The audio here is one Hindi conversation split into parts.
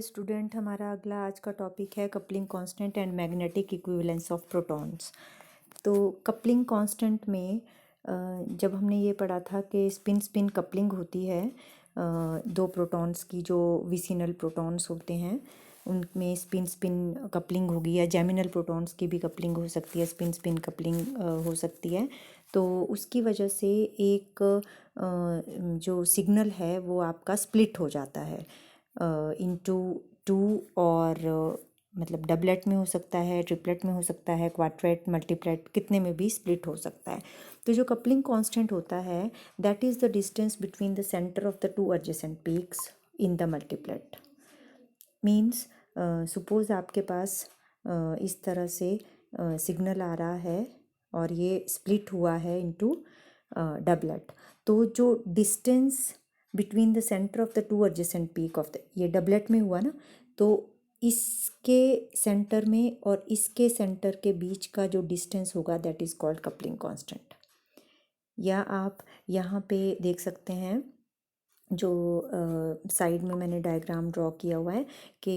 स्टूडेंट, हमारा अगला आज का टॉपिक है coupling constant and magnetic equivalence of protons. तो कपलिंग कांस्टेंट में जब हमने ये पढ़ा था कि स्पिन स्पिन कपलिंग होती है दो प्रोटॉन्स की, जो विसिनल प्रोटॉन्स होते हैं उनमें स्पिन स्पिन कपलिंग होगी, या जेमिनल प्रोटॉन्स की भी कपलिंग हो सकती है, स्पिन स्पिन कपलिंग हो सकती है। तो उसकी वजह से एक जो सिग्नल है वो आपका स्प्लिट हो जाता है इनटू टू, और मतलब डबलेट में हो सकता है, ट्रिपलेट में हो सकता है, क्वाड्रेट, मल्टीप्लेट, कितने में भी स्प्लिट हो सकता है। तो जो कपलिंग कांस्टेंट होता है that is the distance between the centre of the two adjacent peaks in the multiplet. Means suppose आपके पास इस तरह से सिग्नल आ रहा है और ये स्प्लिट हुआ है इनटू डबलेट। तो जो distance between the centre of the two adjacent peak of the, ये डबलेट में हुआ ना, तो इसके सेंटर में और इसके सेंटर के बीच का जो डिस्टेंस होगा that is called coupling constant. या आप यहाँ पे देख सकते हैं, जो साइड में मैंने डायग्राम ड्रॉ किया हुआ है कि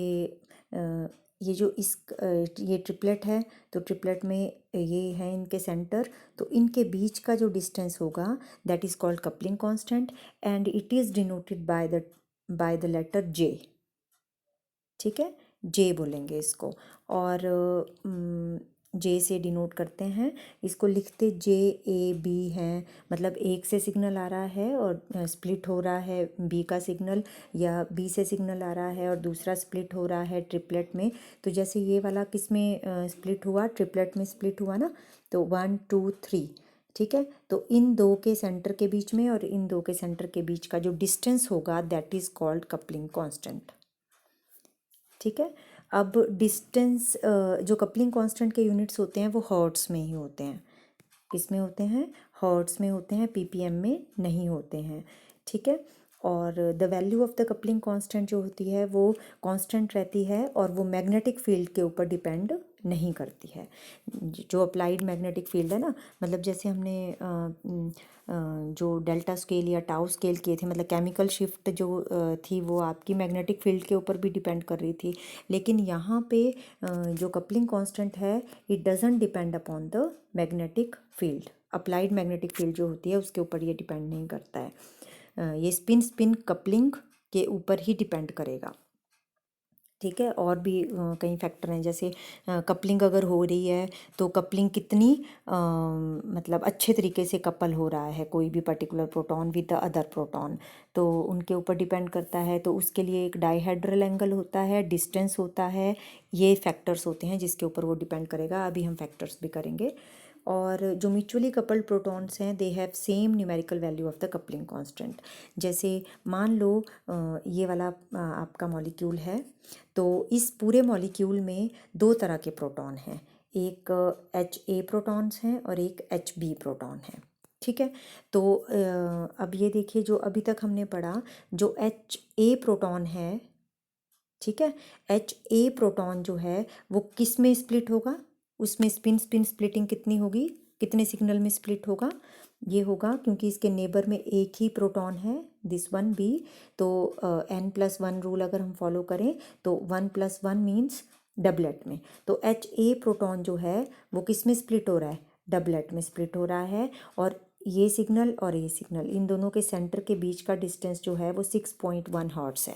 ये जो ये ट्रिपलेट है, तो ट्रिपलेट में ये है इनके सेंटर, तो इनके बीच का जो डिस्टेंस होगा that is called coupling constant and it is denoted by the letter J. ठीक है, जे बोलेंगे इसको, और जे से डिनोट करते हैं इसको, लिखते जे ए बी हैं, मतलब एक से सिग्नल आ रहा है और स्प्लिट हो रहा है बी का सिग्नल, या बी से सिग्नल आ रहा है और दूसरा स्प्लिट हो रहा है ट्रिपलेट में। तो जैसे ये वाला किस में स्प्लिट हुआ, ट्रिपलेट में स्प्लिट हुआ ना, तो 1 2 3। ठीक है, तो इन दो के सेंटर के बीच में और इन दो के सेंटर के बीच का जो डिस्टेंस होगा that is called coupling constant. ठीक है, अब डिस्टेंस, जो कपलिंग कांस्टेंट के यूनिट्स होते हैं वो हर्ट्स में ही होते हैं। किस में होते हैं? हर्ट्स में होते हैं, पीपीएम में नहीं होते हैं। ठीक है, और the value of the coupling constant जो होती है वो कांस्टेंट रहती है और वो मैग्नेटिक फील्ड के ऊपर डिपेंड नहीं करती है। जो अप्लाइड मैग्नेटिक फील्ड है ना, मतलब जैसे हमने जो डेल्टा स्केल या टाउ स्केल किए थे, मतलब केमिकल शिफ्ट जो थी वो आपकी मैग्नेटिक फील्ड के ऊपर भी डिपेंड कर रही थी, लेकिन यहाँ पे जो कपलिंग कांस्टेंट है it doesn't depend upon the magnetic field. Applied magnetic field जो होती है उसके ऊपर ये डिपेंड नहीं करता है, ये स्पिन स्पिन कपलिंग के ऊपर ही डिपेंड करेगा। ठीक है, और भी कई फैक्टर हैं, जैसे कपलिंग अगर हो रही है तो कपलिंग कितनी मतलब अच्छे तरीके से कपल हो रहा है कोई भी particular proton with the other proton, तो उनके ऊपर डिपेंड करता है। तो उसके लिए एक डाइहेड्रल एंगल होता है, डिस्टेंस होता है, ये फैक्टर्स होते हैं जिसके ऊपर वो डिपेंड करेगा। अभी हम फैक्टर्स भी करेंगे। और जो म्यूचुअली कपल्ड प्रोटॉन्स हैं they have same numerical value of the coupling constant. जैसे मान लो ये वाला आपका मॉलिक्यूल है, तो इस पूरे मॉलिक्यूल में दो तरह के प्रोटॉन हैं, एक HA प्रोटॉन्स हैं और एक HB प्रोटॉन है। ठीक है, तो अब ये देखिए, जो अभी तक हमने पढ़ा, जो HA प्रोटॉन है, ठीक है, HA प्रोटॉन जो है वो किस में स्प्लिट होगा, उसमें स्पिन स्पिन स्प्लिटिंग कितनी होगी, कितने सिग्नल में स्प्लिट होगा, ये होगा क्योंकि इसके नेबर में एक ही प्रोटॉन है, दिस वन बी, तो n+1 रूल अगर हम फॉलो करें तो 1+1 मीन्स डबलेट में। तो HA प्रोटॉन जो है वो किस में स्प्लिट हो रहा है, डबलेट में स्प्लिट हो रहा है, और ये सिग्नल और ये सिग्नल, इन दोनों के सेंटर के बीच का डिस्टेंस जो है वो 6.1 हर्ट्ज़ है।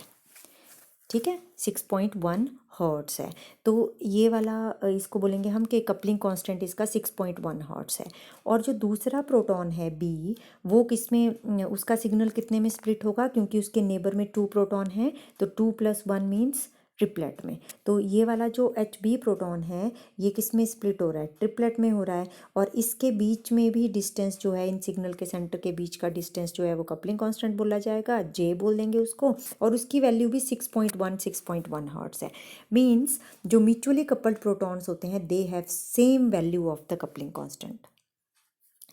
ठीक है, 6.1 हर्ट्ज़ है। तो ये वाला इसको बोलेंगे हम कि कपलिंग कांस्टेंट इसका 6.1 हर्ट्ज़ है। और जो दूसरा प्रोटॉन है बी, वो किस में, उसका सिग्नल कितने में स्प्लिट होगा, क्योंकि उसके नेबर में 2 प्रोटॉन है, तो 2+1 मीन्स ट्रिपलेट में। तो ये वाला जो HB प्रोटॉन है ये किस में स्प्लिट हो रहा है, ट्रिपलेट में हो रहा है, और इसके बीच में भी डिस्टेंस जो है, इन सिग्नल के सेंटर के बीच का डिस्टेंस जो है वो कपलिंग कांस्टेंट बोला जाएगा, जे बोल देंगे उसको, और उसकी वैल्यू भी 6.1 हर्ट्ज़ है। मीन्स जो म्यूचुअली कपल्ड प्रोटॉन्स होते हैं they have same value of the coupling constant.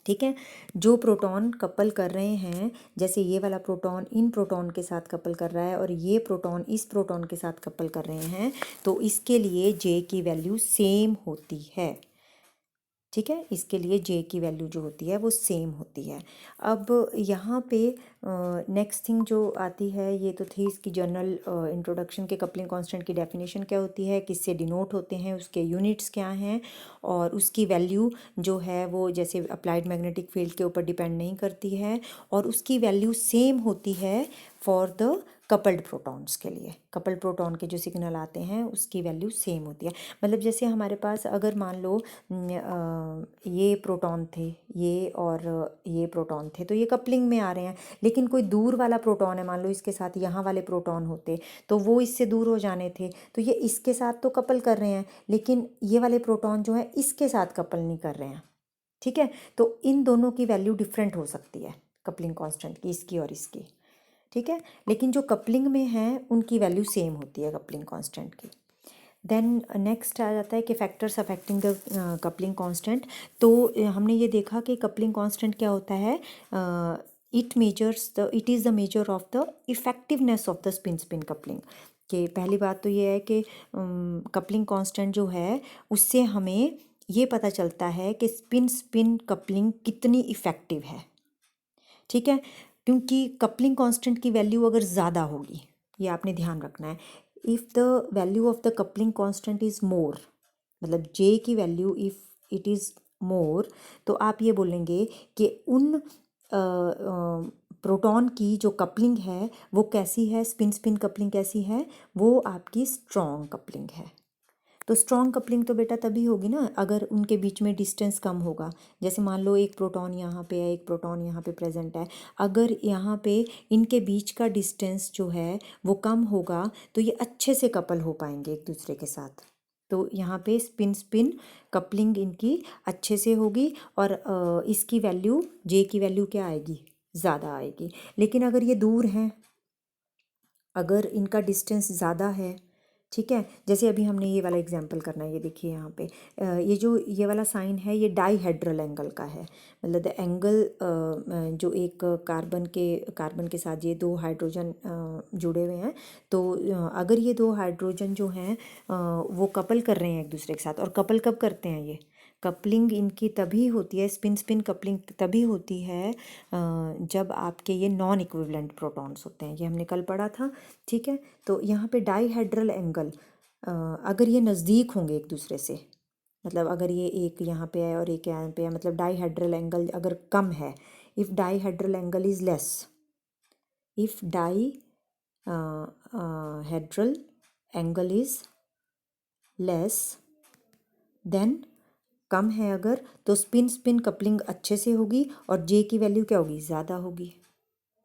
ठीक है, जो प्रोटॉन कपल कर रहे हैं, जैसे ये वाला प्रोटॉन इन प्रोटॉन के साथ कपल कर रहा है और ये प्रोटॉन इस प्रोटॉन के साथ कपल कर रहे हैं, तो इसके लिए जे की वैल्यू सेम होती है। ठीक है, इसके लिए जे की वैल्यू जो होती है वो सेम होती है। अब यहाँ पे नेक्स्ट थिंग जो आती है, ये तो थी इसकी जनरल इंट्रोडक्शन के कपलिंग कांस्टेंट की डेफिनेशन क्या होती है, किससे डिनोट होते हैं, उसके यूनिट्स क्या हैं, और उसकी वैल्यू जो है वो जैसे अप्लाइड मैग्नेटिक फील्ड के ऊपर डिपेंड नहीं करती है, और उसकी वैल्यू सेम होती है फॉर द कपल्ड प्रोटॉन्स के लिए। कपल्ड प्रोटॉन के जो सिग्नल आते हैं उसकी वैल्यू सेम होती है। मतलब जैसे हमारे पास अगर मान लो ये प्रोटॉन थे, ये और ये प्रोटॉन थे, तो ये कपलिंग में आ रहे हैं, लेकिन कोई दूर वाला प्रोटॉन है, मान लो इसके साथ यहाँ वाले प्रोटॉन होते तो वो इससे दूर हो जाने थे, तो ये इसके साथ तो कपल कर रहे हैं, लेकिन ये वाले प्रोटॉन जो है इसके साथ कपल नहीं कर रहे हैं। ठीक है, तो इन दोनों की वैल्यू डिफरेंट हो सकती है कपलिंग कांस्टेंट की, इसकी और इसकी। ठीक है, लेकिन जो कपलिंग में हैं उनकी वैल्यू सेम होती है कपलिंग कांस्टेंट की। देन नेक्स्ट आ जाता है कि factors affecting the coupling constant. तो हमने ये देखा कि कपलिंग कांस्टेंट क्या होता है, it is the measure of the effectiveness of the spin spin coupling. कि पहली बात तो ये है कि कपलिंग कांस्टेंट जो है उससे हमें ये पता चलता है कि स्पिन स्पिन कपलिंग कितनी इफ़ेक्टिव है। ठीक है, क्योंकि कपलिंग कांस्टेंट की वैल्यू अगर ज़्यादा होगी, ये आपने ध्यान रखना है, if the value of the coupling constant is more, मतलब जे की value if it is more, तो आप ये बोलेंगे कि उन प्रोटॉन की जो कपलिंग है वो कैसी है, स्पिन स्पिन कपलिंग कैसी है, वो आपकी स्ट्रॉन्ग कपलिंग है। तो स्ट्रॉन्ग कपलिंग तो बेटा तभी होगी ना अगर उनके बीच में डिस्टेंस कम होगा। जैसे मान लो एक प्रोटॉन यहाँ पे है, एक प्रोटॉन यहाँ पे प्रेजेंट है, अगर यहाँ पे इनके बीच का डिस्टेंस जो है वो कम होगा तो ये अच्छे से कपल हो पाएंगे एक दूसरे के साथ। तो यहाँ पे स्पिन स्पिन कपलिंग इनकी अच्छे से होगी, और इसकी वैल्यू जे की वैल्यू क्या आएगी, ज़्यादा आएगी। लेकिन अगर ये दूर हैं, अगर इनका डिस्टेंस ज़्यादा है, ठीक है, जैसे अभी हमने ये वाला एग्जांपल करना है, ये देखिए यहाँ पे ये जो ये वाला साइन है ये डाईहेड्रल एंगल का है। मतलब द एंगल जो एक कार्बन के साथ ये दो हाइड्रोजन जुड़े हुए हैं, तो अगर ये दो हाइड्रोजन जो हैं वो कपल कर रहे हैं एक दूसरे के साथ, और कपल कब करते हैं, ये कपलिंग इनकी तभी होती है, स्पिन स्पिन कपलिंग तभी होती है जब आपके ये नॉन इक्विवेलेंट प्रोटॉन्स होते हैं, ये हमने कल पढ़ा था। ठीक है, तो यहाँ पे डाईहेड्रल एंगल अगर ये नज़दीक होंगे एक दूसरे से, मतलब अगर ये एक यहाँ पे है और एक यहाँ पे है, मतलब डाईहेड्रल एंगल अगर कम है, if dihedral angle is less, if dihedral angle is less then, कम है अगर, तो स्पिन स्पिन कपलिंग अच्छे से होगी और जे की वैल्यू क्या होगी, ज़्यादा होगी।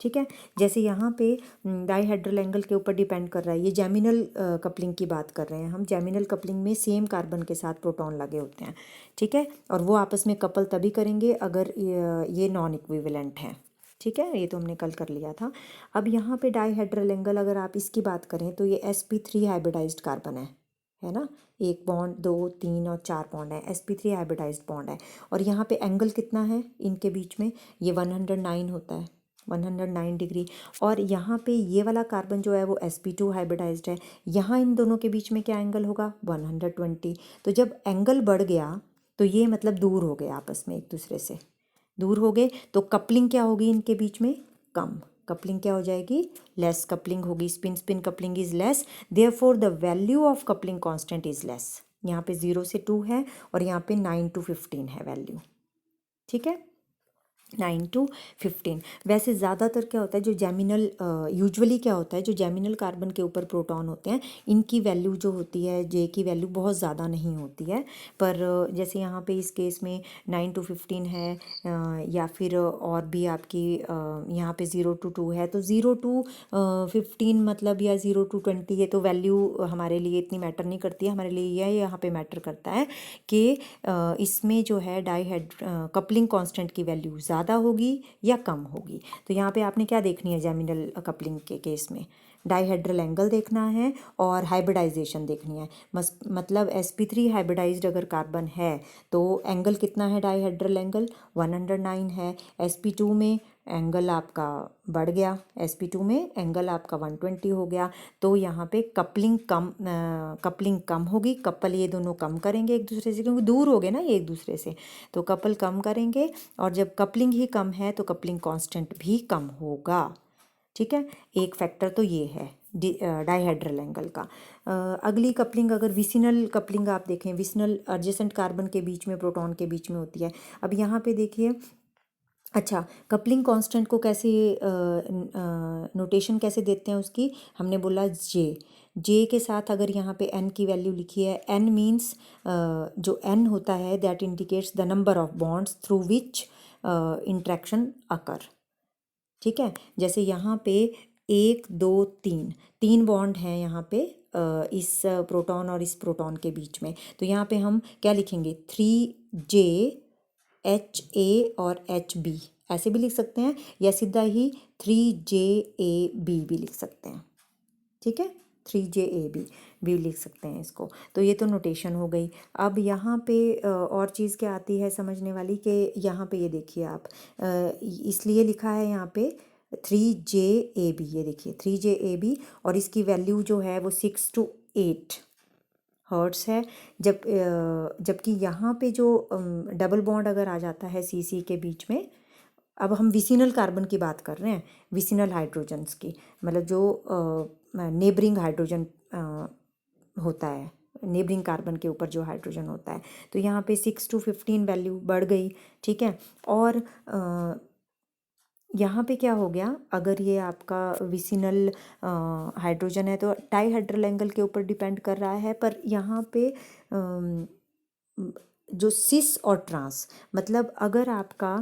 ठीक है, जैसे यहाँ पे डाईहेड्रल एंगल के ऊपर डिपेंड कर रहा है, ये जैमिनल कपलिंग की बात कर रहे हैं हम। जैमिनल कपलिंग में सेम कार्बन के साथ प्रोटॉन लगे होते हैं। ठीक है, और वो आपस में कपल तभी करेंगे अगर ये नॉन इक्विवेलेंट हैं। ठीक है, ये तो हमने कल कर लिया था। अब यहाँ पे डाईहेड्रल एंगल अगर आप इसकी बात करें तो ये sp3 हाइब्रिडाइज्ड कार्बन है ना, एक बॉन्ड, दो, तीन और चार बॉन्ड है, sp3 हाइब्रिडाइज्ड बॉन्ड है, और यहाँ पे एंगल कितना है इनके बीच में, ये 109 होता है, 109 डिग्री। और यहाँ पे ये वाला कार्बन जो है वो sp2 हाइब्रिडाइज्ड है, यहाँ इन दोनों के बीच में क्या एंगल होगा, 120। तो जब एंगल बढ़ गया तो ये मतलब दूर हो गए, आपस में एक दूसरे से दूर हो गए, तो कपलिंग क्या होगी इनके बीच में, कम। कपलिंग क्या हो जाएगी, लेस कपलिंग होगी। Spin spin coupling is less, therefore the value of coupling constant is less. यहाँ पे 0 से 2 है और यहाँ पे 9 to 15 है वैल्यू। ठीक है, 9 to 15। वैसे ज़्यादातर क्या होता है, जो जैमिनल यूजुअली क्या होता है, जो जैमिनल कार्बन के ऊपर प्रोटॉन होते हैं इनकी वैल्यू जो होती है, जे की वैल्यू बहुत ज़्यादा नहीं होती है, पर जैसे यहाँ पे इस केस में 9 to 15 है, या फिर और भी आपकी यहाँ पे 0 to 2 है, तो 0 to 15 मतलब, या 0 to 20 है, तो वैल्यू हमारे लिए इतनी मैटर नहीं करती है। हमारे लिए यह यहाँ पे मैटर करता है कि इसमें जो है कपलिंग कांस्टेंट की वैल्यू ज़्यादा होगी या कम होगी। तो यहाँ पे आपने क्या देखनी है, जैमिनल कपलिंग के केस में डाईहेड्रल एंगल देखना है और हाइब्रिडाइजेशन देखनी है। मतलब sp3 हाइब्रिडाइज्ड अगर कार्बन है तो एंगल कितना है, डाईहेड्रल एंगल 109 है। sp2 में एंगल आपका बढ़ गया, sp2 में एंगल आपका 120 हो गया। तो यहाँ पे कपलिंग कम होगी, कपल ये दोनों कम करेंगे एक दूसरे से, क्योंकि दूर हो गए ना ये एक दूसरे से, तो कपल कम करेंगे। और जब कपलिंग ही कम है तो कपलिंग कांस्टेंट भी कम होगा। ठीक है, एक फैक्टर तो ये है डाइहेड्रल एंगल का। अगली कपलिंग, अगर विसिनल कपलिंग आप देखें, विसिनल एडजेसेंट कार्बन के बीच में, प्रोटॉन के बीच में होती है। अब यहाँ पे देखिए, अच्छा, कपलिंग कांस्टेंट को कैसे नोटेशन कैसे देते हैं उसकी, हमने बोला जे के साथ अगर यहाँ पे n की वैल्यू लिखी है, n मीन्स जो n होता है that indicates the number of bonds through which interaction occur. ठीक है, जैसे यहाँ पे 1 2 3 बॉन्ड हैं यहाँ पे इस प्रोटॉन और इस प्रोटॉन के बीच में। तो यहाँ पे हम क्या लिखेंगे, 3J HA और HB ऐसे भी लिख सकते हैं, या सीधा ही 3JAB भी लिख सकते हैं। ठीक है, 3JAB भी लिख सकते हैं इसको। तो ये तो नोटेशन हो गई। अब यहाँ पे और चीज़ क्या आती है समझने वाली, कि यहाँ पे ये देखिए आप, इसलिए लिखा है यहाँ पे 3JAB, ये देखिए 3JAB, और इसकी वैल्यू जो है वो 6 to 8 हर्ट्स है। जबकि यहाँ पे जो डबल बॉन्ड अगर आ जाता है CC के बीच में, अब हम विसिनल कार्बन की बात कर रहे हैं, विसिनल हाइड्रोजन्स की, मतलब जो नेबरिंग हाइड्रोजन होता है, नेबरिंग कार्बन के ऊपर जो हाइड्रोजन होता है। तो यहाँ पे 6 to 15 वैल्यू बढ़ गई। ठीक है, और यहाँ पे क्या हो गया, अगर ये आपका विसिनल हाइड्रोजन है तो डाइहेड्रल एंगल के ऊपर डिपेंड कर रहा है। पर यहाँ पे जो सिस और ट्रांस, मतलब अगर आपका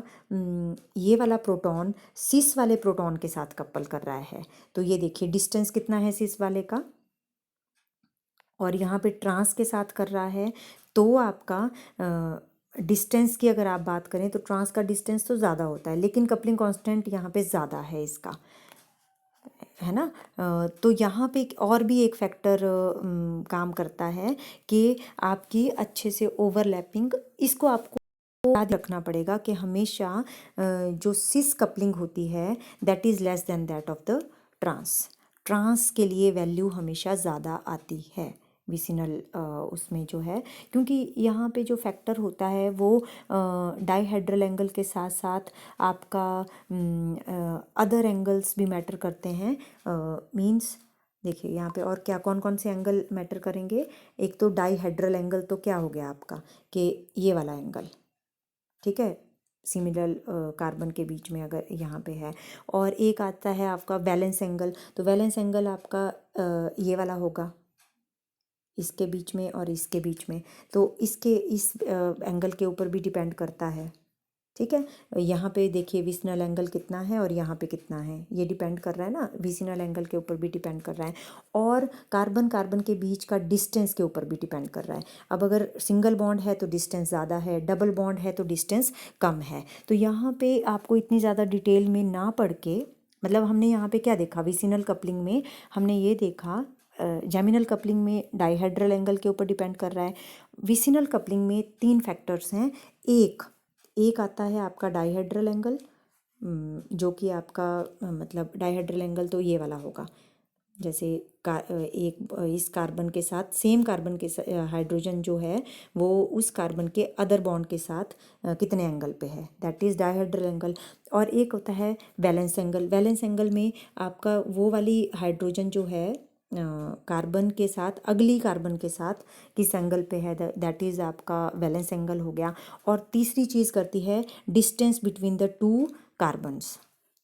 ये वाला प्रोटॉन सिस वाले प्रोटॉन के साथ कपल कर रहा है, तो ये देखिए डिस्टेंस कितना है सिस वाले का, और यहाँ पे ट्रांस के साथ कर रहा है, तो आपका डिस्टेंस की अगर आप बात करें तो ट्रांस का डिस्टेंस तो ज़्यादा होता है, लेकिन कपलिंग कांस्टेंट यहाँ पे ज़्यादा है इसका, है ना। तो यहाँ पे और भी एक फैक्टर काम करता है कि आपकी अच्छे से ओवरलैपिंग, इसको आपको याद रखना पड़ेगा कि हमेशा जो सिस कपलिंग होती है that is less than that of the trans के लिए वैल्यू हमेशा ज़्यादा आती है विसिनल उसमें जो है, क्योंकि यहाँ पे जो फैक्टर होता है वो डाइहेड्रल एंगल के साथ साथ आपका अदर एंगल्स भी मैटर करते हैं। मींस देखिए यहाँ पे और क्या कौन कौन से एंगल मैटर करेंगे। एक तो डाइहेड्रल एंगल तो क्या हो गया आपका, कि ये वाला एंगल, ठीक है, सिमिलर कार्बन के बीच में अगर यहाँ पे है। और एक आता है आपका वैलेंस एंगल, तो वैलेंस एंगल आपका ये वाला होगा, इसके बीच में और इसके बीच में, तो इस एंगल के ऊपर भी डिपेंड करता है। ठीक है, यहाँ पे देखिए विसिनल एंगल कितना है और यहाँ पे कितना है, ये डिपेंड कर रहा है ना, विसिनल एंगल के ऊपर भी डिपेंड कर रहा है, और कार्बन के बीच का डिस्टेंस के ऊपर भी डिपेंड कर रहा है। अब अगर सिंगल बॉन्ड है तो डिस्टेंस ज़्यादा है, डबल बॉन्ड है तो डिस्टेंस कम है। तो यहाँ पे आपको इतनी ज़्यादा डिटेल में ना पढ़ के, मतलब हमने यहाँ पे क्या देखा, विसिनल कपलिंग में हमने ये देखा, जेमिनल कपलिंग में डाइहेड्रल एंगल के ऊपर डिपेंड कर रहा है। विसिनल कपलिंग में 3 फैक्टर्स हैं। एक आता है आपका डाइहेड्रल एंगल, जो कि आपका मतलब डाइहेड्रल एंगल तो ये वाला होगा, जैसे इस कार्बन के साथ सेम कार्बन के हाइड्रोजन जो है वो उस कार्बन के अदर बॉन्ड के साथ कितने एंगल पे है, दैट इज़ डाइहेड्रल एंगल। और एक होता है वैलेंस एंगल। वैलेंस एंगल में आपका वो वाली हाइड्रोजन जो है कार्बन के साथ, अगली कार्बन के साथ किस एंगल पे है, दैट इज़ आपका वैलेंस एंगल हो गया। और तीसरी चीज़ करती है distance between the 2 carbons,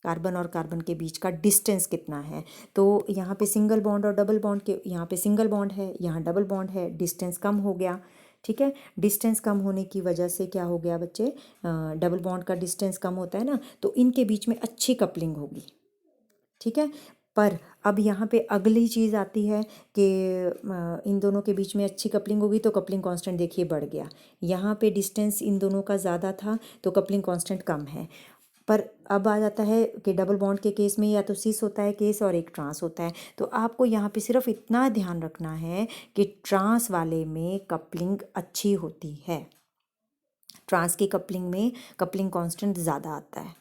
carbon और कार्बन के बीच का डिस्टेंस कितना है। तो यहाँ पे सिंगल बॉन्ड और डबल बॉन्ड के, यहाँ पे सिंगल बॉन्ड है, यहाँ डबल बॉन्ड है, डिस्टेंस कम हो गया। ठीक है, डिस्टेंस कम होने की वजह से क्या हो गया बच्चे, डबल बॉन्ड का डिस्टेंस कम होता है ना, तो इनके बीच में अच्छी कपलिंग होगी। ठीक है, पर अब यहाँ पे अगली चीज़ आती है कि इन दोनों के बीच में अच्छी कपलिंग होगी तो कपलिंग कांस्टेंट देखिए बढ़ गया। यहाँ पे डिस्टेंस इन दोनों का ज़्यादा था तो कपलिंग कांस्टेंट कम है। पर अब आ जाता है कि डबल बॉन्ड के केस में या तो सिस होता है केस और एक ट्रांस होता है। तो आपको यहाँ पे सिर्फ इतना ध्यान रखना है कि ट्रांस वाले में कपलिंग अच्छी होती है, ट्रांस की कपलिंग में कपलिंग कांस्टेंट ज़्यादा आता है।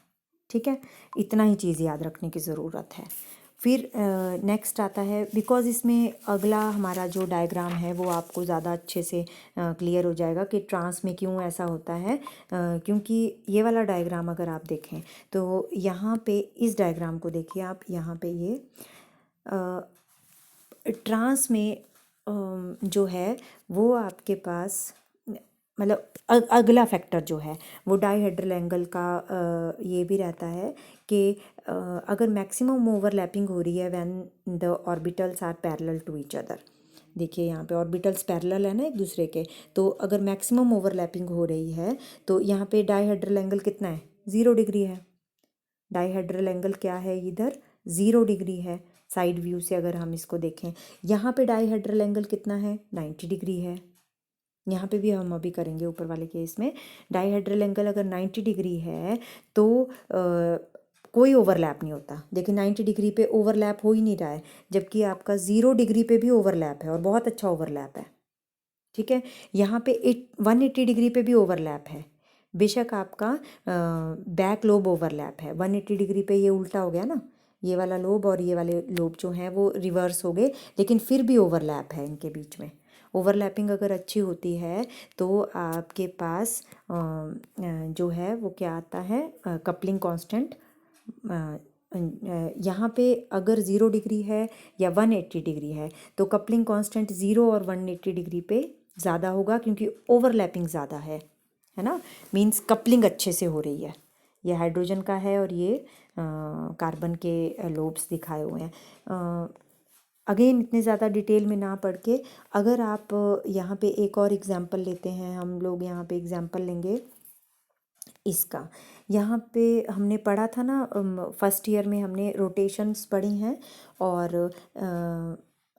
ठीक है, इतना ही चीज़ याद रखने की ज़रूरत है। फिर नेक्स्ट आता है, बिकॉज़ इसमें अगला हमारा जो डायग्राम है वो आपको ज़्यादा अच्छे से क्लियर हो जाएगा कि ट्रांस में क्यों ऐसा होता है। क्योंकि ये वाला डायग्राम अगर आप देखें तो यहाँ पे इस डायग्राम को देखिए आप, यहाँ पे ये ट्रांस में जो है वो आपके पास मतलब अगला फैक्टर जो है वो डाइहेड्रल एंगल का ये भी रहता है कि अगर मैक्सिमम ओवरलैपिंग हो रही है when the orbitals are parallel to each other. देखिए यहाँ पे ऑर्बिटल्स पैरेलल है ना एक दूसरे के, तो अगर मैक्सिमम ओवरलैपिंग हो रही है तो यहाँ पे डाइहेड्रल एंगल कितना है, 0 डिग्री है। डाइहेड्रल एंगल क्या है इधर, 0 डिग्री है। साइड व्यू से अगर हम इसको देखें, यहाँ पे डाइहेड्रल एंगल कितना है, 90 डिग्री है। यहाँ पे भी हम अभी करेंगे ऊपर वाले केस में, डाइहेड्रल एंगल अगर 90 डिग्री है तो कोई ओवरलैप नहीं होता। देखिए 90 डिग्री पे ओवरलैप हो ही नहीं रहा है, जबकि आपका 0 डिग्री पे भी ओवरलैप है और बहुत अच्छा ओवरलैप है। ठीक है, यहाँ पे 180 डिग्री पे भी ओवरलैप है। बेशक आपका बैक लोब ओवरलैप है, 180 डिग्री पे ये उल्टा हो गया ना, ये वाला लोब और ये वाले लोब जो हैं वो रिवर्स हो गए, लेकिन फिर भी ओवरलैप है इनके बीच में। ओवरलैपिंग अगर अच्छी होती है तो आपके पास जो है वो क्या आता है, कपलिंग कांस्टेंट। यहाँ पे अगर 0 डिग्री है या 180 डिग्री है तो कपलिंग कांस्टेंट 0 और 180 डिग्री पे ज़्यादा होगा, क्योंकि ओवरलैपिंग ज़्यादा है ना, मींस कपलिंग अच्छे से हो रही है। ये हाइड्रोजन का है और ये कार्बन के लोब्स दिखाए हुए हैं। अगेन इतने ज़्यादा डिटेल में ना पढ़ के, अगर आप यहाँ पे एक और एग्जांपल लेते हैं, हम लोग यहाँ पे एग्जांपल लेंगे इसका। यहाँ पे हमने पढ़ा था ना, फर्स्ट ईयर में हमने रोटेशंस पढ़ी हैं, और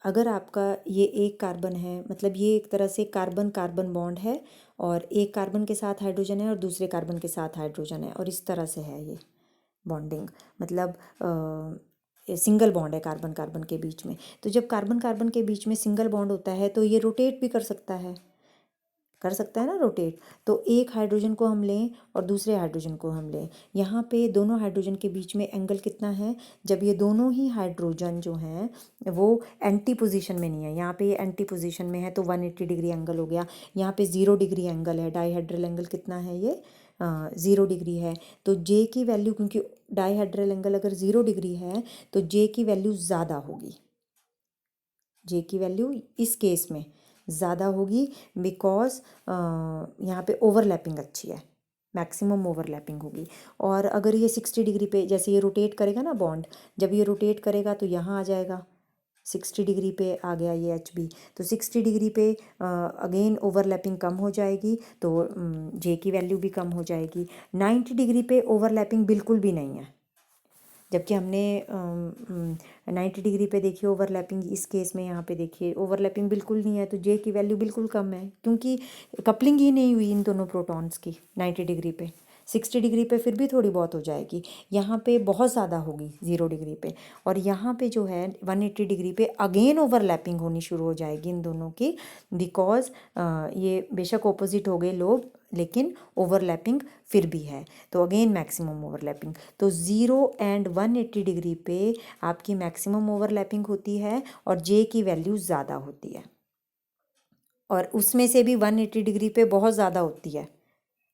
अगर आपका ये एक कार्बन है, मतलब ये एक तरह से कार्बन कार्बन बॉन्ड है, और एक कार्बन के साथ हाइड्रोजन है और दूसरे कार्बन के साथ हाइड्रोजन है, और इस तरह से है ये बॉन्डिंग, मतलब सिंगल बॉन्ड है कार्बन कार्बन के बीच में। तो जब कार्बन कार्बन के बीच में सिंगल बॉन्ड होता है तो ये रोटेट भी कर सकता है ना रोटेट। तो एक हाइड्रोजन को हम लें और दूसरे हाइड्रोजन को हम लें, यहाँ पे दोनों हाइड्रोजन के बीच में एंगल कितना है, जब ये दोनों ही हाइड्रोजन जो हैं वो एंटी पोजीशन में नहीं है, यहाँ पे ये एंटी पोजीशन में है तो 180 डिग्री एंगल हो गया। यहाँ पे 0 डिग्री एंगल है, डाइहेड्रल एंगल कितना है ये 0 डिग्री है। तो जे की वैल्यू, क्योंकि डाइहेड्रल एंगल अगर 0 डिग्री है तो जे की वैल्यू ज़्यादा होगी, जे की वैल्यू इस केस में ज़्यादा होगी, बिकॉज यहाँ पे ओवरलैपिंग अच्छी है, मैक्सिमम ओवरलैपिंग होगी। और अगर ये 60 डिग्री पे, जैसे ये रोटेट करेगा ना बॉन्ड, जब ये रोटेट करेगा तो यहाँ आ जाएगा, 60 डिग्री पे आ गया ये एच बी, तो 60 डिग्री पे अगेन ओवरलैपिंग कम हो जाएगी, तो जे की वैल्यू भी कम हो जाएगी। 90 डिग्री पे ओवरलैपिंग बिल्कुल भी नहीं है, जबकि हमने 90 डिग्री पे देखिए ओवरलैपिंग, इस केस में यहाँ पे देखिए ओवरलैपिंग बिल्कुल नहीं है, तो जे की वैल्यू बिल्कुल कम है, क्योंकि कपलिंग ही नहीं हुई इन दोनों प्रोटॉन्स की 90 डिग्री पे। 60 डिग्री पे फिर भी थोड़ी बहुत हो जाएगी, यहाँ पे बहुत ज़्यादा होगी 0 डिग्री पे, और यहाँ पे जो है 180 डिग्री पे अगेन ओवरलैपिंग होनी शुरू हो जाएगी इन दोनों की, बिकॉज ये बेशक ऑपोजिट हो गए लोग, लेकिन ओवरलैपिंग फिर भी है, तो अगेन मैक्सिमम ओवरलैपिंग। तो 0 एंड 180 डिग्री पे आपकी मैक्सिमम ओवरलैपिंग होती है और जे की वैल्यू ज़्यादा होती है, और उसमें से भी 180 डिग्री पे बहुत ज़्यादा होती है,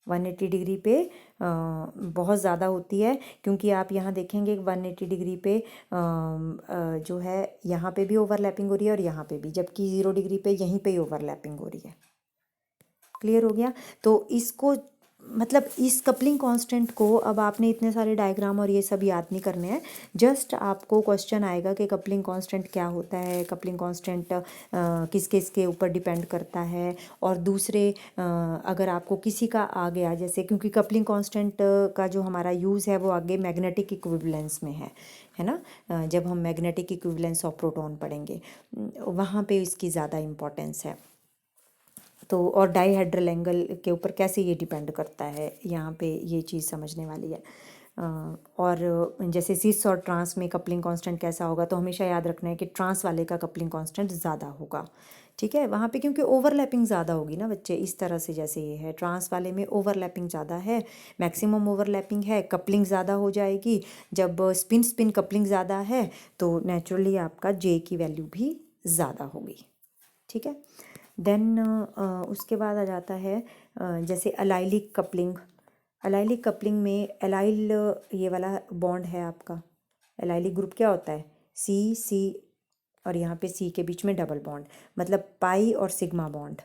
180 डिग्री पे बहुत ज़्यादा होती है, क्योंकि आप यहाँ देखेंगे 180 डिग्री पे जो है यहाँ पे भी ओवरलैपिंग हो रही है और यहाँ पे भी, जबकि 0 डिग्री पे यहीं पे ही ओवरलैपिंग हो रही है। क्लियर हो गया। तो इसको मतलब इस कपलिंग कांस्टेंट को अब आपने इतने सारे डायग्राम और ये सब याद नहीं करने हैं, जस्ट आपको क्वेश्चन आएगा कि कपलिंग कांस्टेंट क्या होता है, कपलिंग कांस्टेंट किस किस के ऊपर डिपेंड करता है, और दूसरे अगर आपको किसी का आ गया, जैसे क्योंकि कपलिंग कांस्टेंट का जो हमारा यूज़ है वो आगे मैग्नेटिक इक्विवेलेंस में है ना, जब हम मैग्नेटिक इक्विवेलेंस ऑफ प्रोटॉन पढ़ेंगे वहाँ पे इसकी ज़्यादा इम्पोर्टेंस है। तो और डाइहेड्रल एंगल के ऊपर कैसे ये डिपेंड करता है, यहाँ पे ये चीज़ समझने वाली है। और जैसे सिस और ट्रांस में कपलिंग कांस्टेंट कैसा होगा, तो हमेशा याद रखना है कि ट्रांस वाले का कपलिंग कांस्टेंट ज़्यादा होगा। ठीक है, वहाँ पे क्योंकि ओवरलैपिंग ज़्यादा होगी ना बच्चे, इस तरह से जैसे ये है ट्रांस वाले में ओवरलैपिंग ज़्यादा है, मैक्सिमम ओवरलैपिंग है, कपलिंग ज़्यादा हो जाएगी। जब स्पिन स्पिन कपलिंग ज़्यादा है तो नेचुरली आपका जे की वैल्यू भी ज़्यादा होगी। ठीक है, देन उसके बाद आ जाता है जैसे अलाइलिक कपलिंग। अलाइलिक कपलिंग में एलाइल ये वाला बॉन्ड है आपका, एलाइलिक ग्रुप क्या होता है, सी सी और यहाँ पे सी के बीच में डबल बॉन्ड, मतलब पाई और सिग्मा बॉन्ड।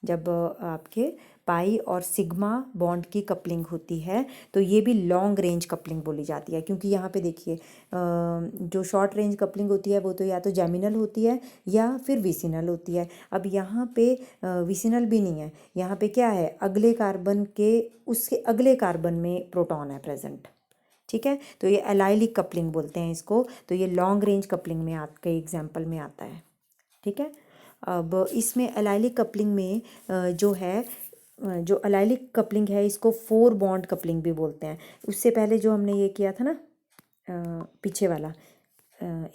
जब आपके पाई और सिग्मा बॉन्ड की कपलिंग होती है तो ये भी लॉन्ग रेंज कपलिंग बोली जाती है, क्योंकि यहाँ पे देखिए जो शॉर्ट रेंज कपलिंग होती है वो तो या तो जेमिनल होती है या फिर विसिनल होती है। अब यहाँ पे विसिनल भी नहीं है, यहाँ पे क्या है, अगले कार्बन के उसके अगले कार्बन में प्रोटॉन है प्रेजेंट। ठीक है, तो ये एलाइलिक कपलिंग बोलते हैं इसको, तो ये लॉन्ग रेंज कपलिंग में आपके एग्जाम्पल में आता है। ठीक है, अब इसमें एलाइलिक कपलिंग में जो है जो अलाइलिक कपलिंग है इसको 4 बॉन्ड कपलिंग भी बोलते हैं। उससे पहले जो हमने ये किया था ना पीछे वाला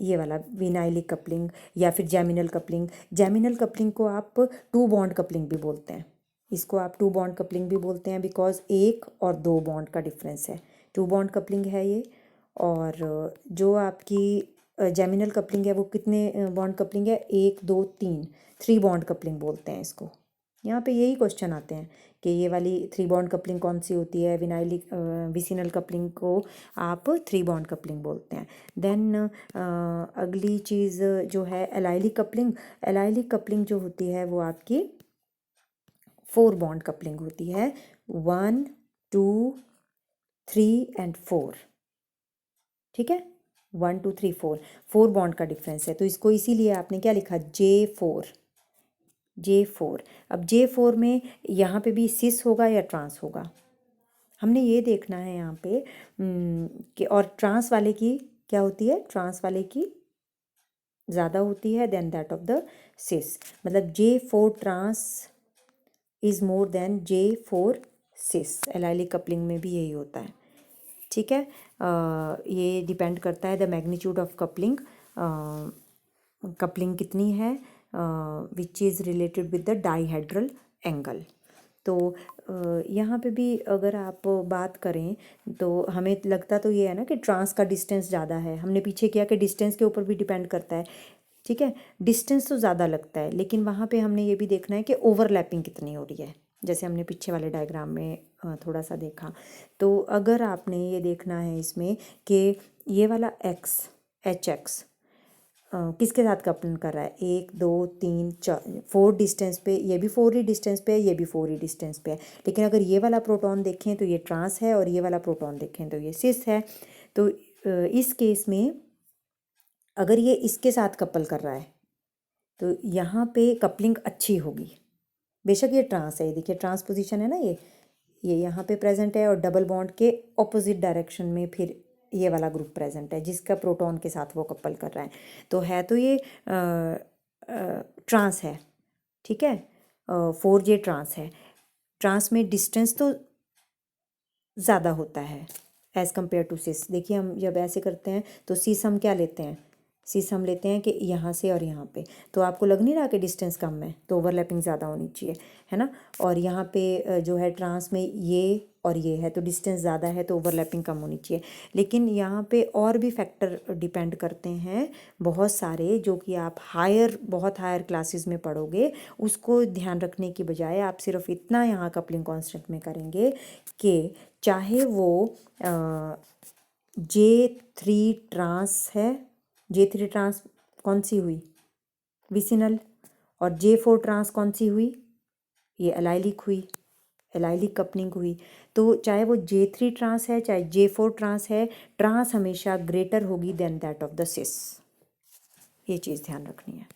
ये वाला विनाइलिक कपलिंग या फिर जेमिनल कपलिंग, जेमिनल कपलिंग को आप 2 बॉन्ड कपलिंग भी बोलते हैं। इसको आप 2 बॉन्ड कपलिंग भी बोलते हैं बिकॉज 1 और 2 बॉन्ड का डिफरेंस है, 2 बॉन्ड कपलिंग है ये। और जो आपकी जेमिनल कपलिंग है वो कितने बॉन्ड कपलिंग है, 1 2 3, 3 बॉन्ड कपलिंग बोलते हैं इसको। यहाँ पे यही क्वेश्चन आते हैं कि ये वाली 3 बॉन्ड कपलिंग कौन सी होती है, विनाइलिक विसिनल कपलिंग को आप 3 बॉन्ड कपलिंग बोलते हैं। देन अगली चीज़ जो है एलाइलिक कपलिंग, एलाइलिक कपलिंग जो होती है वो आपकी 4 बॉन्ड कपलिंग होती है, 1 2 3 एंड 4। ठीक है, 1 2 3 4, 4 बॉन्ड का डिफरेंस है, तो इसको इसीलिए आपने क्या लिखा, J4, J4। अब J4 में यहाँ पे भी सिस होगा या ट्रांस होगा, हमने ये देखना है यहाँ पे कि और ट्रांस वाले की क्या होती है, ट्रांस वाले की ज़्यादा होती है than that of the cis, मतलब J4 trans is more than J4 cis. Allylic coupling में भी यही होता है। ठीक है, ये डिपेंड करता है the magnitude of coupling, coupling कितनी है which is related with the dihedral angle. तो यहाँ पे भी अगर आप बात करें तो हमें लगता तो ये है ना कि ट्रांस का डिस्टेंस ज़्यादा है, हमने पीछे किया कि डिस्टेंस के ऊपर भी डिपेंड करता है। ठीक है, डिस्टेंस तो ज़्यादा लगता है, लेकिन वहाँ पे हमने ये भी देखना है कि ओवरलैपिंग कितनी हो रही है, जैसे हमने पीछे वाले डायग्राम में थोड़ा सा देखा। तो अगर आपने ये देखना है इसमें कि ये वाला एक्स एच एक्स किसके साथ कपलिंग कर रहा है, 1 2 3 4, 4 डिस्टेंस पे, ये भी 4 ही डिस्टेंस पे है, ये भी 4 ही डिस्टेंस पे है। लेकिन अगर ये वाला प्रोटॉन देखें तो ये ट्रांस है और ये वाला प्रोटॉन देखें तो ये सिस है। तो इस केस में अगर ये इसके साथ कपल कर रहा है तो यहाँ पे कपलिंग अच्छी होगी, बेशक ये ट्रांस है, ये देखिए ट्रांस पोजीशन है ना, ये यहाँ पे प्रेजेंट है और डबल बॉन्ड के ऑपोजिट डायरेक्शन में फिर ये वाला ग्रुप प्रेजेंट है जिसका प्रोटॉन के साथ वो कपल कर रहा है, तो है तो ये ट्रांस है। ठीक है, 4J ट्रांस है, ट्रांस में डिस्टेंस तो ज़्यादा होता है एज़ कम्पेयर टू सिस। देखिए हम जब ऐसे करते हैं तो सिस हम क्या लेते हैं, सिस हम लेते हैं कि यहाँ से और यहाँ पे, तो आपको लग नहीं रहा कि डिस्टेंस कम है, तो ओवरलैपिंग ज़्यादा होनी चाहिए, है ना। और यहाँ पे जो है ट्रांस में ये और ये है तो डिस्टेंस ज़्यादा है तो ओवरलैपिंग कम होनी चाहिए। लेकिन यहाँ पे और भी फैक्टर डिपेंड करते हैं बहुत सारे, जो कि आप बहुत हायर क्लासेस में पढ़ोगे, उसको ध्यान रखने की बजाय आप सिर्फ इतना यहाँ कपलिंग कांस्टेंट में करेंगे कि चाहे वो J3 ट्रांस है, J3 ट्रांस कौन सी हुई, विसिनल, और J4 ट्रांस कौन सी हुई, ये एलाइलिक हुई, एलाइलिक कपलिंग हुई। तो चाहे वो J3 ट्रांस है चाहे J4 ट्रांस है, ट्रांस हमेशा ग्रेटर होगी than that of the cis, ये चीज़ ध्यान रखनी है।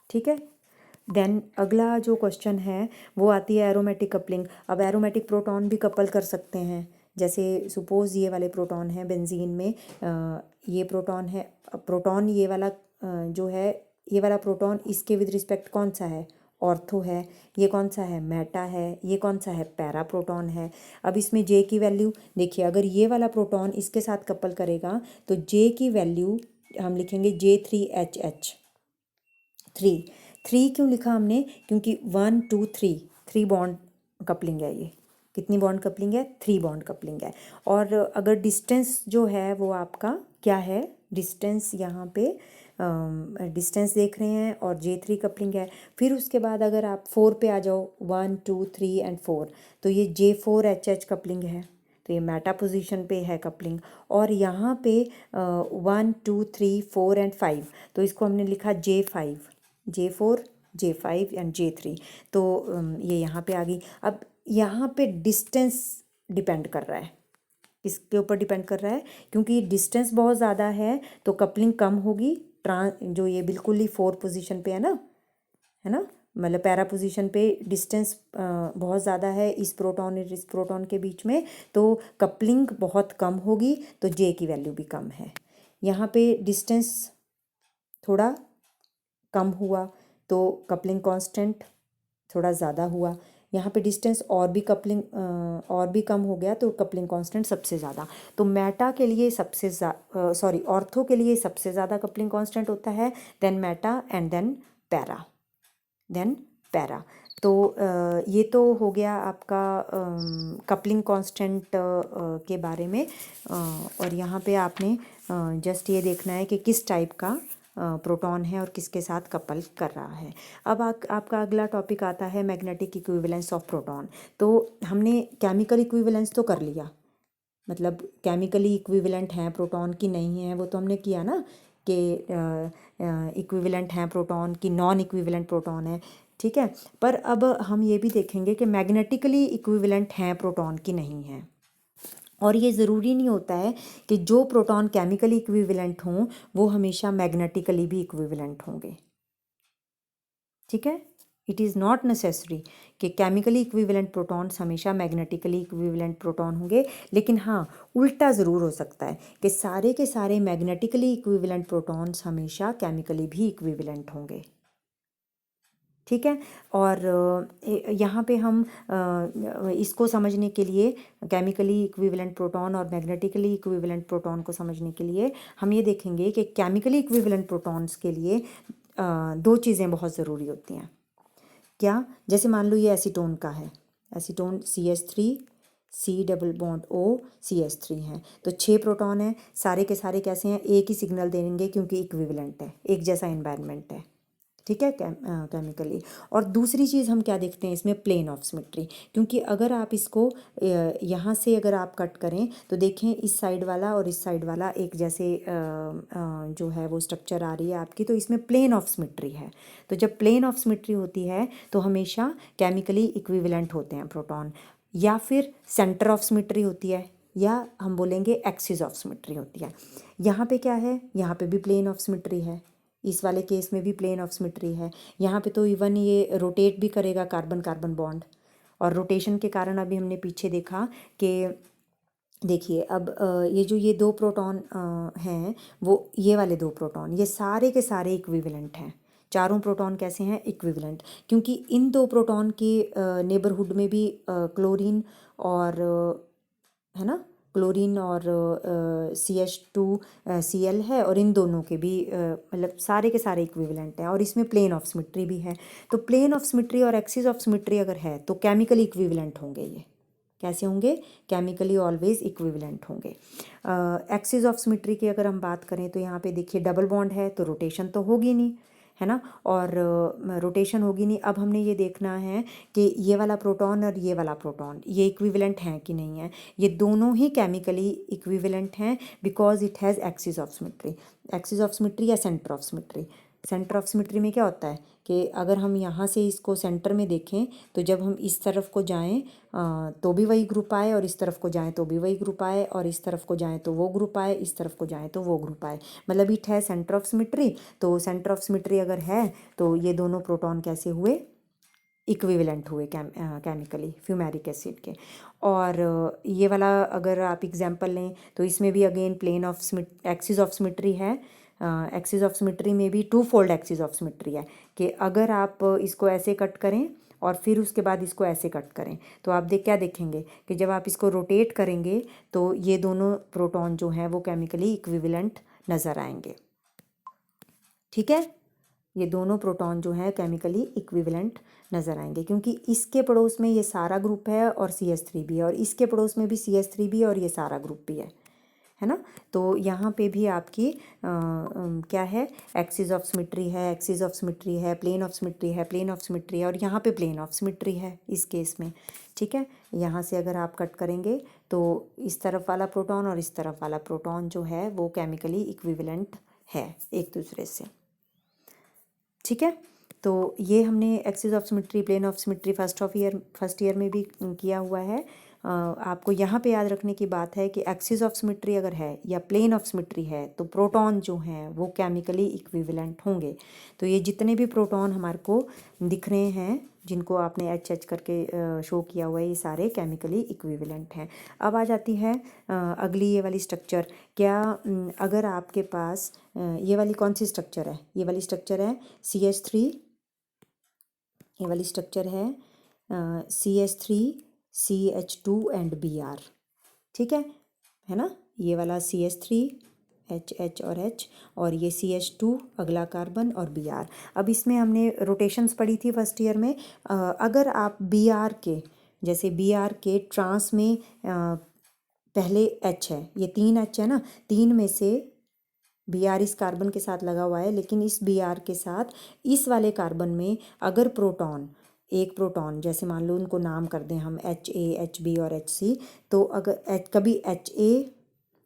ठीक है, देन अगला जो क्वेश्चन है वो आती है एरोमेटिक कपलिंग। अब एरोमेटिक प्रोटॉन भी कपल कर सकते हैं, जैसे सपोज़ ये वाले प्रोटॉन हैं बेंजीन में, ये प्रोटॉन है, प्रोटॉन ये वाला जो है, ये वाला प्रोटॉन इसके विद रिस्पेक्ट कौन सा है, ऑर्थो है, ये कौन सा है मेटा है, ये कौन सा है पैरा प्रोटॉन है। अब इसमें जे की वैल्यू देखिए, अगर ये वाला प्रोटॉन इसके साथ कपल करेगा तो जे की वैल्यू हम लिखेंगे J3HH। थ्री क्यों लिखा हमने, क्योंकि 1 2 3 बॉन्ड कपलिंग है। ये कितनी बॉन्ड कपलिंग है, 3 बॉन्ड कपलिंग है। और अगर डिस्टेंस जो है वो आपका क्या है, डिस्टेंस यहाँ पे डिस्टेंस देख रहे हैं और J3 कपलिंग है। फिर उसके बाद अगर आप 4 पे आ जाओ, 1 2 3 एंड 4, तो ये J4HH कपलिंग है, तो ये मेटा पोजीशन पे है कपलिंग। और यहाँ पे 1 2 3 4 एंड 5, तो इसको हमने लिखा J5, J4 J5 and J3, तो ये यहाँ पे आ गई। अब यहाँ पे डिस्टेंस डिपेंड कर रहा है, किसके ऊपर डिपेंड कर रहा है, क्योंकि डिस्टेंस बहुत ज़्यादा है तो कपलिंग कम होगी। जो ये बिल्कुल ही 4 पोजीशन पे है ना, मतलब पैरा पोजीशन पे डिस्टेंस बहुत ज़्यादा है इस प्रोटॉन और इस प्रोटॉन के बीच में, तो कपलिंग बहुत कम होगी, तो जे की वैल्यू भी कम है। यहाँ पे डिस्टेंस थोड़ा कम हुआ तो कपलिंग कांस्टेंट थोड़ा ज़्यादा हुआ। यहाँ पे डिस्टेंस और भी कम हो गया तो कपलिंग कांस्टेंट सबसे ज़्यादा। तो मेटा के लिए ऑर्थो के लिए सबसे ज़्यादा कपलिंग कांस्टेंट होता है, then meta and then para. तो ये तो हो गया आपका कपलिंग कांस्टेंट के बारे में। और यहाँ पे आपने जस्ट ये देखना है कि किस टाइप का प्रोटॉन है और किसके साथ कपल कर रहा है। अब आपका अगला टॉपिक आता है मैग्नेटिक इक्विवेलेंस ऑफ प्रोटॉन। तो हमने केमिकल इक्विवेलेंस तो कर लिया, मतलब केमिकली इक्विवेलेंट हैं प्रोटॉन की नहीं है, वो तो हमने किया ना कि इक्विवेलेंट हैं प्रोटॉन की, नॉन इक्विवेलेंट प्रोटॉन है, ठीक है। पर अब हम ये भी देखेंगे कि मैग्नेटिकली इक्विवेलेंट हैं प्रोटॉन की नहीं है। और ये ज़रूरी नहीं होता है कि जो प्रोटॉन केमिकली इक्विवेलेंट हों वो हमेशा मैग्नेटिकली भी इक्विवेलेंट होंगे, ठीक है। इट इज़ नॉट नेसेसरी कि केमिकली इक्विवेलेंट प्रोटॉन्स हमेशा मैग्नेटिकली इक्विवेलेंट प्रोटॉन होंगे, लेकिन हाँ उल्टा ज़रूर हो सकता है कि सारे के सारे मैग्नेटिकली इक्विवेलेंट प्रोटॉन्स हमेशा केमिकली भी इक्विवेलेंट होंगे, ठीक है। और यहाँ पे हम इसको समझने के लिए, केमिकली इक्विवेलेंट प्रोटॉन और मैग्नेटिकली इक्विवेलेंट प्रोटॉन को समझने के लिए हम ये देखेंगे कि केमिकली इक्विवेलेंट प्रोटॉन्स के लिए दो चीज़ें बहुत ज़रूरी होती हैं। क्या, जैसे मान लो ये एसीटोन का है, acetone CH3 C double bond O CH3 हैं, तो 6 प्रोटॉन हैं, सारे के सारे कैसे हैं, एक ही सिग्नल देंगे क्योंकि इक्विवेलेंट है, एक जैसा एनवायरनमेंट है, ठीक है, केमिकली। और दूसरी चीज़ हम क्या देखते हैं इसमें, प्लेन ऑफ सिमेट्री, क्योंकि अगर आप इसको यहाँ से अगर आप कट करें तो देखें इस साइड वाला और इस साइड वाला एक जैसे जो है वो स्ट्रक्चर आ रही है आपकी, तो इसमें प्लेन ऑफ सिमेट्री है। तो जब प्लेन ऑफ सिमेट्री होती है तो हमेशा केमिकली इक्विवेलेंट होते हैं प्रोटॉन, या फिर सेंटर ऑफ सिमेट्री होती है, या हम बोलेंगे एक्सिस ऑफ सिमेट्री होती है। यहाँ पे क्या है, यहाँ पे भी प्लेन ऑफ सिमेट्री है, इस वाले केस में भी प्लेन ऑफ सिमेट्री है। यहाँ पे तो इवन ये रोटेट भी करेगा कार्बन कार्बन बॉन्ड, और रोटेशन के कारण अभी हमने पीछे देखा कि देखिए अब ये दो प्रोटॉन हैं, वो ये वाले दो प्रोटॉन, ये सारे के सारे इक्विवेलेंट हैं। चारों प्रोटॉन कैसे हैं, इक्विवेलेंट, क्योंकि इन दो प्रोटॉन के नेबरहुड में भी क्लोरीन और है ना, क्लोरीन और CH2Cl है, और इन दोनों के भी मतलब सारे के सारे इक्विवेलेंट हैं, और इसमें प्लेन ऑफ सिमेट्री भी है। तो प्लेन ऑफ सिमेट्री और एक्सिस ऑफ सिमेट्री अगर है तो केमिकली इक्विवेलेंट होंगे। ये कैसे होंगे, केमिकली ऑलवेज इक्विवेलेंट होंगे। एक्सिस ऑफ सिमेट्री की अगर हम बात करें तो यहाँ पे देखिए डबल बॉन्ड है तो रोटेशन तो होगी नहीं, है ना, और रोटेशन होगी नहीं। अब हमने ये देखना है कि ये वाला प्रोटॉन और ये वाला प्रोटॉन ये इक्विवेलेंट हैं कि नहीं है। ये दोनों ही केमिकली इक्विवेलेंट हैं because it has axis of symmetry. Axis of symmetry या centre of symmetry, centre of symmetry में क्या होता है कि अगर हम यहाँ से इसको सेंटर में देखें तो जब हम इस तरफ को जाएं तो भी वही ग्रुप आए, और इस तरफ को जाएं तो भी वही ग्रुप आए, और इस तरफ को जाएं तो वो ग्रुप आए, इस तरफ को जाएं तो वो ग्रुप आए, मतलब इट है सेंटर ऑफ सिमेट्री। तो सेंटर ऑफ सिमेट्री अगर है तो ये दोनों प्रोटॉन कैसे हुए, इक्विवेलेंट हुए केमिकली फ्यूमेरिक एसिड के। और ये वाला अगर आप एग्जांपल लें तो इसमें भी again plane of axis of symmetry है, एक्सिस ऑफ सिमेट्री में भी two fold axis of symmetry है कि अगर आप इसको ऐसे कट करें और फिर उसके बाद इसको ऐसे कट करें तो आप क्या देखेंगे कि जब आप इसको रोटेट करेंगे तो ये दोनों प्रोटॉन जो हैं वो केमिकली इक्विवेलेंट नज़र आएंगे। ठीक है, ये दोनों प्रोटॉन जो हैं केमिकली इक्विवेलेंट नज़र आएंगे क्योंकि इसके पड़ोस में ये सारा ग्रुप है और CH3 भी है और इसके पड़ोस में भी CH3 भी है और ये सारा ग्रुप भी है ना। तो यहाँ पे भी आपकी क्या है, एक्सिस ऑफ सिमेट्री है, एक्सिस ऑफ सिमेट्री है, प्लेन ऑफ सिमेट्री है, प्लेन ऑफ सिमेट्री है और यहाँ पे प्लेन ऑफ सिमेट्री है इस केस में। ठीक है, यहाँ से अगर आप कट करेंगे तो इस तरफ वाला प्रोटॉन और इस तरफ वाला प्रोटॉन जो है वो केमिकली इक्विवेलेंट है एक दूसरे से। ठीक है, तो ये हमने axis of symmetry, plane of symmetry first year में भी किया हुआ है। आपको यहाँ पे याद रखने की बात है कि एक्सिस ऑफ सिमेट्री अगर है या प्लेन ऑफ सिमेट्री है तो प्रोटॉन जो हैं वो केमिकली इक्विवेलेंट होंगे। तो ये जितने भी प्रोटॉन हमारे को दिख रहे हैं जिनको आपने एच करके शो किया हुआ है ये सारे केमिकली इक्विवेलेंट हैं। अब आ जाती है अगली ये वाली स्ट्रक्चर। क्या अगर आपके पास ये वाली कौन सी स्ट्रक्चर है, ये वाली स्ट्रक्चर है CH3, ये वाली स्ट्रक्चर है CH3 CH2 एंड Br। ठीक है ना, ये वाला CH3 H और H और ये CH2 अगला कार्बन और Br। अब इसमें हमने रोटेशंस पढ़ी थी फर्स्ट ईयर में। अगर आप Br के जैसे Br के ट्रांस में पहले H है, ये 3 H है ना, 3 में से Br इस कार्बन के साथ लगा हुआ है लेकिन इस Br के साथ इस वाले कार्बन में अगर एक प्रोटॉन जैसे मान लो उनको नाम कर दें हम HA HB और HC, तो अगर कभी HA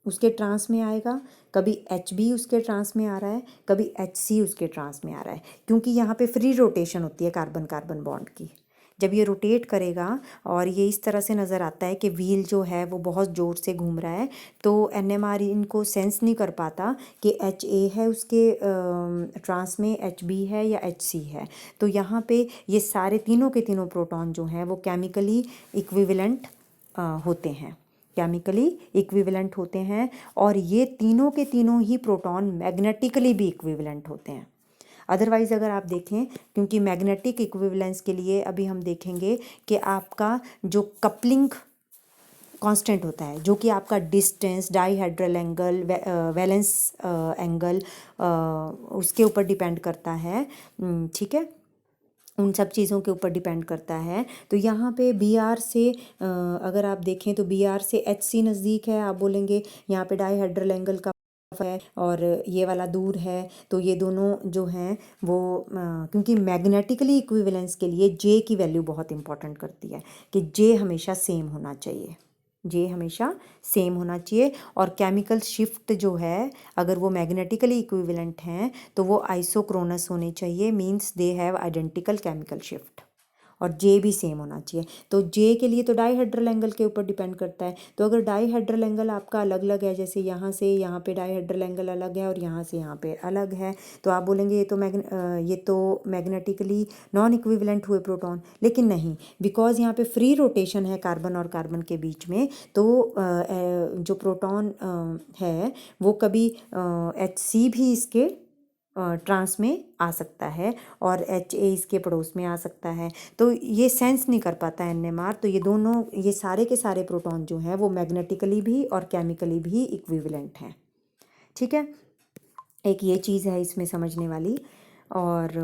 उसके ट्रांस में आएगा, कभी HB उसके ट्रांस में आ रहा है, कभी HC उसके ट्रांस में आ रहा है क्योंकि यहाँ पे फ्री रोटेशन होती है कार्बन कार्बन बॉन्ड की। जब ये रोटेट करेगा और ये इस तरह से नज़र आता है कि व्हील जो है वो बहुत ज़ोर से घूम रहा है तो NMR इनको सेंस नहीं कर पाता कि HA है उसके ट्रांस में, HB है या HC है। तो यहाँ पे ये सारे तीनों के तीनों प्रोटॉन जो हैं वो केमिकली इक्विवेलेंट होते हैं, केमिकली इक्विवेलेंट होते हैं और ये तीनों के तीनों ही प्रोटॉन मैग्नेटिकली भी इक्विवेलेंट होते हैं। अदरवाइज़ अगर आप देखें, क्योंकि मैग्नेटिक इक्विवेलेंस के लिए अभी हम देखेंगे कि आपका जो कपलिंग कांस्टेंट होता है जो कि आपका distance, dihedral angle, valence angle उसके ऊपर डिपेंड करता है। ठीक है, उन सब चीज़ों के ऊपर डिपेंड करता है। तो यहाँ पे Br से अगर आप देखें तो Br से HC नज़दीक है, आप बोलेंगे यहाँ पे डाईहेड्रल एंगल का है और ये वाला दूर है। तो ये दोनों जो हैं वो क्योंकि मैग्नेटिकली इक्विवेलेंस के लिए J की वैल्यू बहुत इंपॉर्टेंट करती है कि J हमेशा सेम होना चाहिए, J हमेशा सेम होना चाहिए। और केमिकल शिफ्ट जो है अगर वो मैग्नेटिकली इक्विवेलेंट हैं तो वो आइसोक्रोनस होने चाहिए, means they have identical chemical shift, और J भी सेम होना चाहिए। तो J के लिए तो डाईहेड्रल एंगल के ऊपर डिपेंड करता है। तो अगर डाईहेड्रल एंगल आपका अलग अलग है, जैसे यहाँ से यहाँ पे डाईहेड्रल एंगल अलग है और यहाँ से यहाँ पे अलग है, तो आप बोलेंगे ये तो मैग्नेटिकली नॉन इक्विवेलेंट हुए प्रोटॉन। लेकिन नहीं, बिकॉज यहाँ पे फ्री रोटेशन है कार्बन और कार्बन के बीच में, तो जो प्रोटॉन है वो कभी HC भी इसके ट्रांस में आ सकता है और HA इसके पड़ोस में आ सकता है। तो ये सेंस नहीं कर पाता NMR। तो ये सारे के सारे प्रोटॉन जो हैं वो मैग्नेटिकली भी और केमिकली भी इक्विवेलेंट हैं। ठीक है, एक ये चीज़ है इसमें समझने वाली। और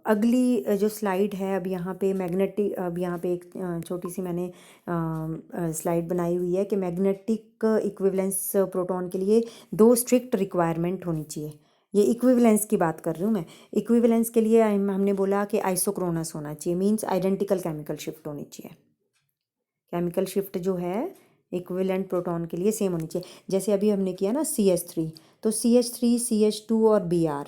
अगली जो स्लाइड है, अब यहाँ पे अब यहाँ पे एक छोटी सी मैंने स्लाइड बनाई हुई है कि मैग्नेटिक इक्विवेलेंस प्रोटॉन के लिए 2 स्ट्रिक्ट रिक्वायरमेंट होनी चाहिए। ये इक्विवेलेंस की बात कर रही हूँ मैं। इक्विवेलेंस के लिए हमने बोला कि आइसोक्रोनस होना चाहिए, मींस आइडेंटिकल केमिकल शिफ्ट होनी चाहिए। केमिकल शिफ्ट जो है इक्विवेलेंट प्रोटॉन के लिए सेम होनी चाहिए। जैसे अभी हमने किया ना CH3, तो CH3 CH2 और Br,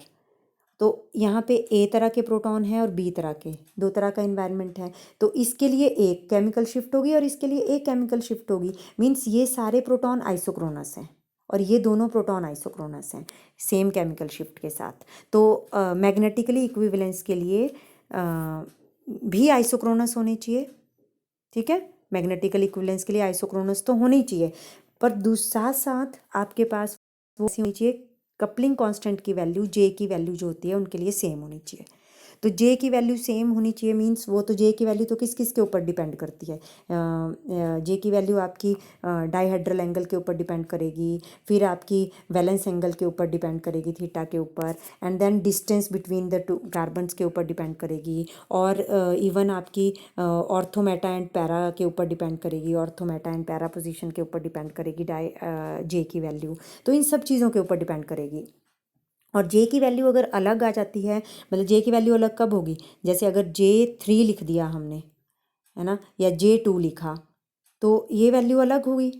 तो यहाँ पे A तरह के प्रोटॉन है और B तरह के, 2 तरह का इन्वायरमेंट है। तो इसके लिए एक केमिकल शिफ्ट होगी और इसके लिए एक केमिकल शिफ्ट होगी, मींस ये सारे प्रोटॉन आइसोक्रोनस हैं और ये दोनों प्रोटॉन आइसोक्रोनस हैं सेम केमिकल शिफ्ट के साथ। तो मैग्नेटिकली इक्विवेलेंस के लिए भी आइसोक्रोनस होने चाहिए। ठीक है, मैग्नेटिकल इक्विवेलेंस के लिए आइसोक्रोनस तो होनी चाहिए, पर साथ साथ आपके पास वो होनी चाहिए कपलिंग कांस्टेंट की वैल्यू जे की वैल्यू जो होती है उनके लिए सेम होनी चाहिए। तो जे की वैल्यू सेम होनी चाहिए मीन्स वो तो जे की वैल्यू तो किस किस के ऊपर डिपेंड करती है, जे की वैल्यू आपकी डाइहेड्रल एंगल के ऊपर डिपेंड करेगी, फिर आपकी वैलेंस एंगल के ऊपर डिपेंड करेगी थीटा के ऊपर, and then distance between the two carbons के ऊपर डिपेंड करेगी, और इवन आपकी ऑर्थो मेटा एंड पैरा के ऊपर डिपेंड करेगी, ortho Meta and para position के ऊपर डिपेंड करेगी जे की वैल्यू। तो इन सब चीज़ों के ऊपर डिपेंड करेगी। और जे की वैल्यू अगर अलग आ जाती है, मतलब जे की वैल्यू अलग कब होगी, जैसे अगर J3 लिख दिया हमने, है ना, या J2 लिखा, तो ये वैल्यू अलग हुई।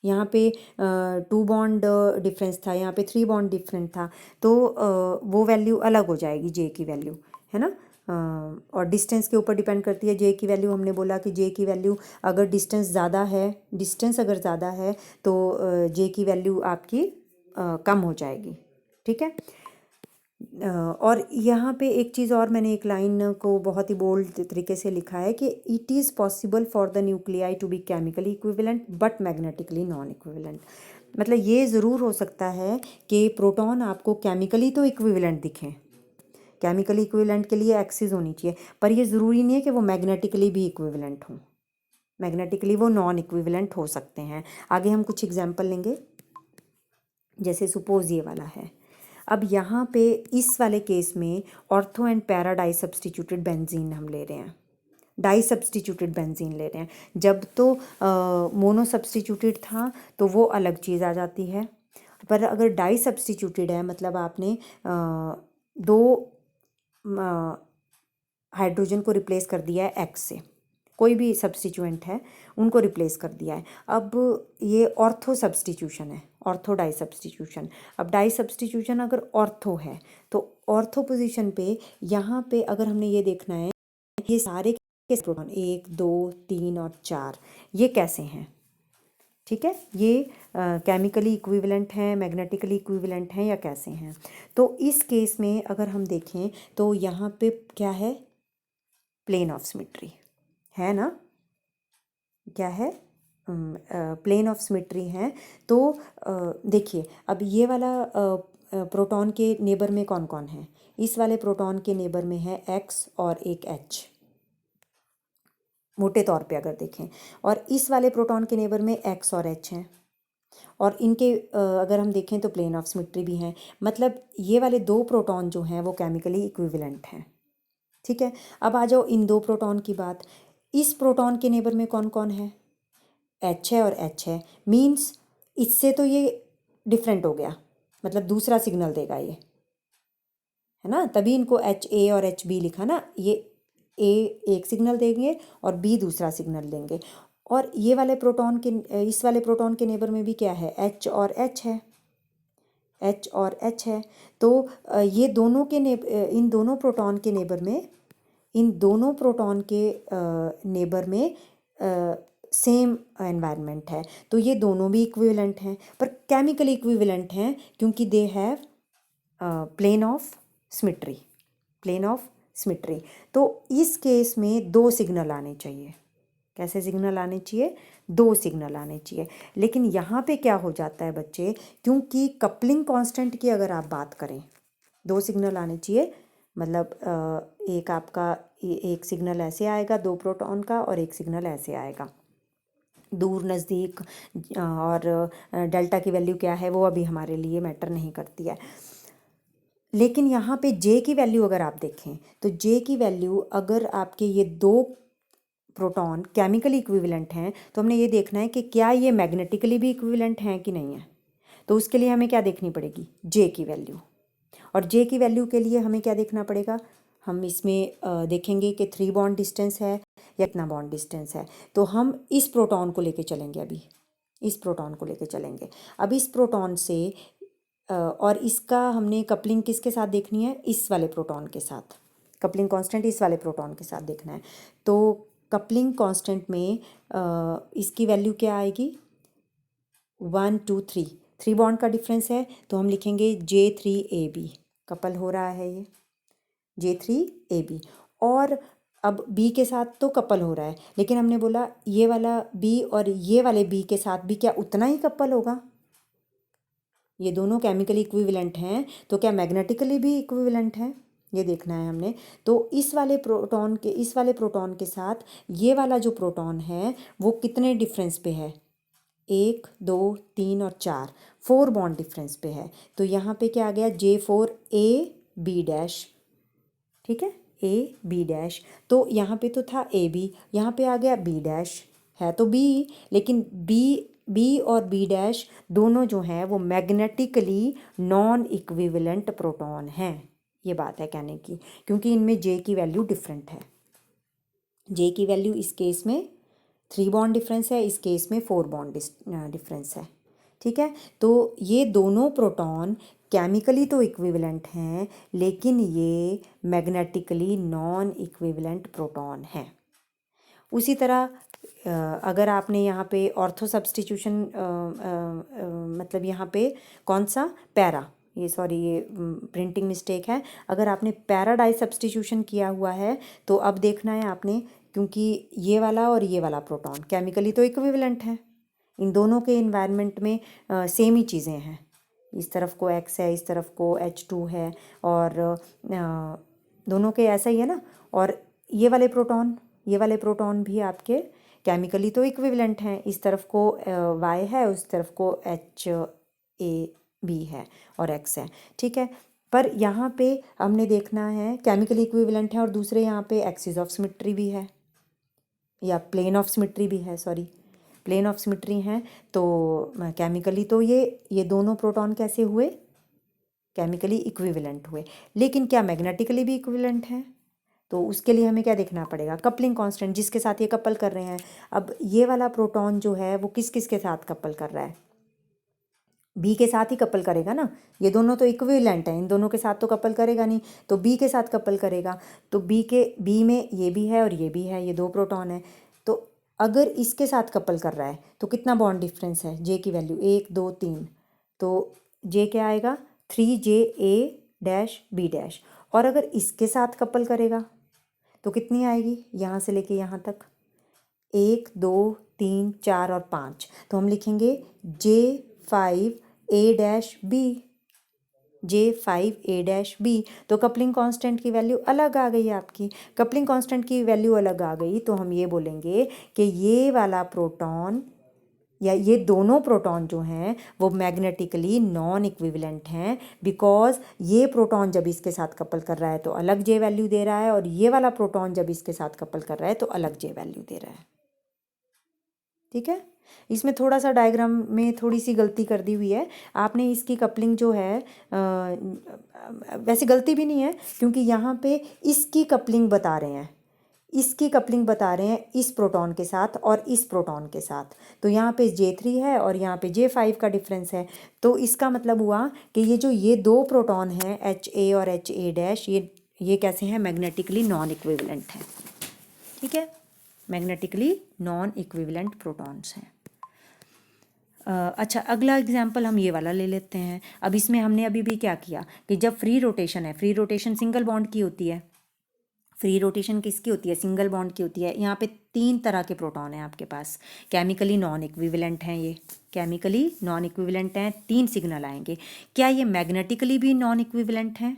यहाँ पे 2 बॉन्ड डिफरेंस था, यहाँ पे 3 बॉन्ड डिफरेंट था, तो वो वैल्यू अलग हो जाएगी जे की वैल्यू, है ना। और डिस्टेंस के ऊपर डिपेंड करती है जे की वैल्यू। हमने बोला कि जे की वैल्यू अगर डिस्टेंस ज़्यादा है, डिस्टेंस अगर ज़्यादा है तो जे की वैल्यू आपकी कम हो जाएगी, ठीक है। और यहाँ पे एक चीज़ और, मैंने एक लाइन को बहुत ही बोल्ड तरीके से लिखा है कि it is possible for the nuclei to be chemically equivalent but magnetically non equivalent. मतलब ये ज़रूर हो सकता है कि प्रोटॉन आपको केमिकली तो इक्विवेलेंट दिखें, केमिकली इक्विवेलेंट के लिए एक्सिस होनी चाहिए, पर ये ज़रूरी नहीं है कि वो मैग्नेटिकली भी इक्विवेलेंट हों, मैग्नेटिकली वो नॉन इक्विवेलेंट हो सकते हैं। आगे हम कुछ एग्जाम्पल लेंगे, जैसे सपोज ये वाला है। अब यहाँ पे इस वाले केस में ortho and para di substituted benzene हम ले रहे हैं, डाई सब्सटीट्यूटेड बेंजीन ले रहे हैं। जब तो मोनो सब्सटीट्यूटेड था तो वो अलग चीज़ आ जाती है, पर अगर डाई सब्सटीट्यूटेड है मतलब आपने दो हाइड्रोजन को रिप्लेस कर दिया है एक्स से, कोई भी सब्सटीट्यूएंट है उनको रिप्लेस कर दिया है। अब ये ऑर्थो सब्सटीट्यूशन है, ऑर्थो डाई सब्सटीट्यूशन। अब डाई सब्सटीट्यूशन अगर ऑर्थो है तो ऑर्थो पोजीशन पे यहाँ पे अगर हमने ये देखना है ये सारे के प्रोटॉन 1 2 3 और 4 ये कैसे हैं, ठीक है, ये केमिकली इक्विवेलेंट हैं, मैग्नेटिकली इक्विवेलेंट हैं या कैसे हैं। तो इस केस में अगर हम देखें तो यहाँ पे क्या है, प्लेन ऑफ सिमेट्री है ना, क्या है, प्लेन ऑफ सिमेट्री है। तो देखिए अब ये वाला प्रोटॉन के नेबर में कौन कौन है, इस वाले प्रोटॉन के नेबर में है X और एक H, मोटे तौर पे अगर देखें, और इस वाले प्रोटॉन के नेबर में X और H हैं, और इनके अगर हम देखें तो प्लेन ऑफ सिमेट्री भी हैं, मतलब ये वाले दो प्रोटॉन जो हैं वो केमिकली इक्विवेलेंट हैं, ठीक है। अब आ जाओ इन दो प्रोटॉन की बात, इस प्रोटॉन के नेबर में कौन कौन है, H है और H है, मीन्स इससे तो ये डिफरेंट हो गया, मतलब दूसरा सिग्नल देगा ये, है ना, तभी इनको HA और HB लिखा ना, ये A एक सिग्नल देंगे और B दूसरा सिग्नल देंगे। और ये वाले प्रोटॉन के, इस वाले प्रोटॉन के नेबर में भी क्या है, H और H है, H और H है। तो ये दोनों के इन दोनों प्रोटॉन के नेबर में, इन दोनों प्रोटॉन के नेबर में सेम एनवायरनमेंट है, तो ये दोनों भी इक्विवेलेंट हैं, पर केमिकली इक्विवेलेंट हैं क्योंकि they have plane of symmetry, plane of symmetry. तो इस केस में दो सिग्नल आने चाहिए, कैसे सिग्नल आने चाहिए, दो सिग्नल आने चाहिए। लेकिन यहाँ पे क्या हो जाता है बच्चे, क्योंकि कपलिंग कांस्टेंट की अगर आप बात करें, दो सिग्नल आने चाहिए, मतलब एक आपका एक सिग्नल ऐसे आएगा दो प्रोटॉन का, और एक सिग्नल ऐसे आएगा, दूर नज़दीक, और डेल्टा की वैल्यू क्या है वो अभी हमारे लिए मैटर नहीं करती है। लेकिन यहाँ पे जे की वैल्यू अगर आप देखें तो जे की वैल्यू अगर आपके ये दो प्रोटॉन केमिकली इक्विवेलेंट हैं तो हमने ये देखना है कि क्या ये मैग्नेटिकली भी इक्विवेलेंट हैं कि नहीं है। तो उसके लिए हमें क्या देखनी पड़ेगी, जे की वैल्यू। और जे की वैल्यू के लिए हमें क्या देखना पड़ेगा, हम इसमें देखेंगे कि 3 बॉन्ड डिस्टेंस है या कितना बॉन्ड डिस्टेंस है। तो हम इस प्रोटॉन को लेके चलेंगे, अभी इस प्रोटॉन को लेके चलेंगे। अब इस प्रोटॉन से और इसका हमने कपलिंग किसके साथ देखनी है, इस वाले प्रोटॉन के साथ, कपलिंग कांस्टेंट इस वाले प्रोटॉन के साथ देखना है। तो कपलिंग कांस्टेंट में इसकी वैल्यू क्या आएगी, 1 2 3, 3 बॉन्ड का डिफरेंस है तो हम लिखेंगे J3AB, कपल हो रहा है ये J3AB। और अब B के साथ तो कपल हो रहा है, लेकिन हमने बोला ये वाला B और ये वाले B के साथ भी क्या उतना ही कपल होगा, ये दोनों केमिकली इक्विवेलेंट हैं, तो क्या मैग्नेटिकली भी इक्विवेलेंट हैं, ये देखना है हमने। तो इस वाले प्रोटॉन के साथ ये वाला जो प्रोटॉन है वो कितने डिफरेंस पे है, 1 2 3 और 4, 4 बॉन्ड डिफरेंस पे है। तो यहाँ पे क्या आ गया, J4AB-, ठीक है, AB-। तो यहाँ पे तो था AB, यहाँ पे आ गया B-, है तो B, लेकिन B और B- दोनों जो हैं वो मैग्नेटिकली नॉन इक्विवेलेंट प्रोटॉन हैं। ये बात है कहने की, क्योंकि इनमें J की वैल्यू डिफरेंट है। J की वैल्यू इस केस में 3 बॉन्ड डिफरेंस है, इस केस में 4 बॉन्ड डिफरेंस है, ठीक है। तो ये दोनों प्रोटॉन केमिकली तो इक्विवेलेंट हैं, लेकिन ये मैग्नेटिकली नॉन इक्विवेलेंट प्रोटॉन हैं। उसी तरह अगर आपने यहाँ पे ऑर्थो सब्स्टिट्यूशन, मतलब यहाँ पे कौन सा पैरा, ये प्रिंटिंग मिस्टेक है, अगर आपने पैरा डाई सब्स्टिट्यूशन किया हुआ है तो अब देखना है आपने, क्योंकि ये वाला और ये वाला प्रोटॉन केमिकली तो इक्विवेलेंट है, इन दोनों के इन्वायरमेंट में सेम ही चीज़ें हैं। इस तरफ को X है, इस तरफ को H2 है, और दोनों के ऐसा ही है ना। और ये वाले प्रोटॉन भी आपके केमिकली तो इक्विवेलेंट हैं, इस तरफ को Y है, उस तरफ को HAB है और X है, ठीक है। पर यहाँ पे हमने देखना है केमिकली इक्विवेलेंट है और दूसरे यहाँ पे एक्सिस ऑफ सिमेट्री भी है, या प्लेन ऑफ सिमेट्री भी है, प्लेन ऑफ सिमेट्री हैं। तो केमिकली तो ये दोनों प्रोटॉन कैसे हुए, केमिकली इक्विवेलेंट हुए, लेकिन क्या मैग्नेटिकली भी इक्विवेलेंट हैं। तो उसके लिए हमें क्या देखना पड़ेगा, कपलिंग कांस्टेंट जिसके साथ ये कपल कर रहे हैं। अब ये वाला प्रोटॉन जो है वो किस किस के साथ कपल कर रहा है, बी के साथ ही कपल करेगा ना, ये दोनों तो इक्विवेलेंट हैं, इन दोनों के साथ तो कपल करेगा नहीं, तो बी के साथ कपल करेगा। तो बी में ये भी है और ये भी है, ये 2 प्रोटॉन है। तो अगर इसके साथ कपल कर रहा है तो कितना बॉन्ड डिफरेंस है, जे की वैल्यू 1 2 3, तो जे क्या आएगा 3JA-B-। और अगर इसके साथ कपल करेगा तो कितनी आएगी, यहाँ से लेके यहाँ तक 1 2 3 4 और 5, तो हम लिखेंगे J5A-B, J5A-B। तो कपलिंग कांस्टेंट की वैल्यू अलग आ गई आपकी। कपलिंग कांस्टेंट की वैल्यू अलग आ गई तो हम ये बोलेंगे कि ये वाला प्रोटॉन या ये दोनों प्रोटॉन जो हैं वो मैग्नेटिकली नॉन इक्विवेलेंट हैं, बिकॉज ये प्रोटॉन जब इसके साथ कपल कर रहा है तो अलग जे वैल्यू दे रहा है, और ये वाला प्रोटॉन जब इसके साथ कपल कर रहा है तो अलग जे वैल्यू दे रहा है, ठीक है। इसमें थोड़ा सा डायग्राम में थोड़ी सी गलती कर दी हुई है आपने, इसकी कपलिंग जो है वैसे गलती भी नहीं है, क्योंकि यहाँ पे इसकी कपलिंग बता रहे हैं, इसकी कपलिंग बता रहे हैं इस प्रोटॉन के साथ और इस प्रोटॉन के साथ। तो यहाँ पे J3 है और यहाँ पे J5 का डिफरेंस है। तो इसका मतलब हुआ कि ये 2 प्रोटॉन हैं HA और HA-, ये कैसे हैं, मैग्नेटिकली नॉन इक्विवेलेंट हैं, ठीक है, मैग्नेटिकली नॉन इक्विवेलेंट प्रोटॉन्स हैं। अच्छा, अगला एग्जाम्पल हम ये वाला ले लेते हैं। अब इसमें हमने अभी भी क्या किया कि जब फ्री रोटेशन है, फ्री रोटेशन सिंगल बॉन्ड की होती है, फ्री रोटेशन किसकी होती है, सिंगल बॉन्ड की होती है। यहाँ पे 3 तरह के प्रोटॉन हैं आपके पास, केमिकली नॉन इक्विवेलेंट हैं, ये केमिकली नॉन इक्विवेलेंट हैं, 3 सिग्नल आएंगे। क्या ये मैग्नेटिकली भी नॉन इक्विवेलेंट हैं,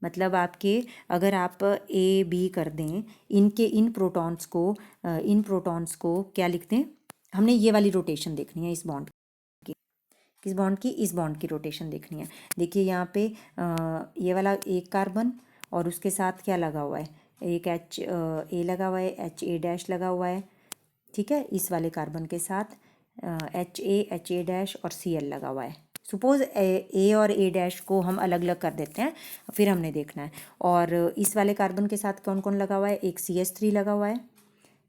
मतलब आपके अगर आप AB कर दें, इन प्रोटॉन्स को क्या लिखते हैं, हमने ये वाली रोटेशन देखनी है इस बॉन्ड की, किस बॉन्ड की, इस बॉन्ड की रोटेशन देखनी है। देखिए यहाँ पे ये वाला एक कार्बन और उसके साथ क्या लगा हुआ है, एक HA लगा हुआ है, HA- लगा हुआ है, ठीक है। इस वाले कार्बन के साथ HA, HA- और Cl लगा हुआ है। सपोज़ A और A- को हम अलग अलग कर देते हैं, फिर हमने देखना है। और इस वाले कार्बन के साथ कौन कौन लगा हुआ है, एक CH3 लगा हुआ है,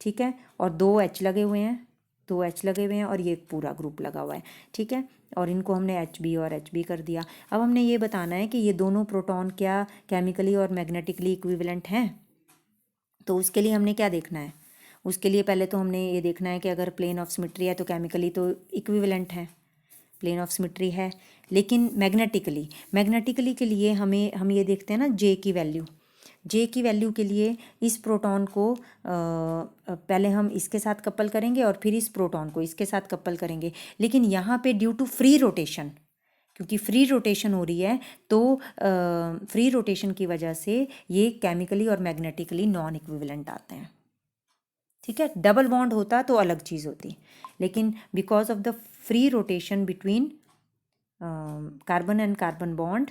ठीक है, और 2 H लगे हुए हैं, 2 H लगे हुए हैं, और ये पूरा ग्रुप लगा हुआ है, ठीक है। और इनको हमने HB और HB कर दिया। अब हमने ये बताना है कि ये दोनों प्रोटॉन क्या केमिकली और मैग्नेटिकली इक्विवेलेंट हैं। तो उसके लिए हमने क्या देखना है, उसके लिए पहले तो हमने ये देखना है कि अगर प्लेन ऑफ सिमेट्री है तो केमिकली तो इक्विवेलेंट है, प्लेन ऑफ सिमेट्री है। लेकिन मैग्नेटिकली के लिए हम ये देखते हैं ना जे की वैल्यू के लिए इस प्रोटॉन को पहले हम इसके साथ कपल करेंगे और फिर इस प्रोटॉन को इसके साथ कपल करेंगे। लेकिन यहाँ पे ड्यू टू फ्री रोटेशन क्योंकि फ्री रोटेशन हो रही है, तो फ्री रोटेशन की वजह से ये केमिकली और मैग्नेटिकली नॉन इक्विवेलेंट आते हैं। ठीक है, डबल बॉन्ड होता तो अलग चीज़ होती, लेकिन because of the free rotation between carbon and carbon bond,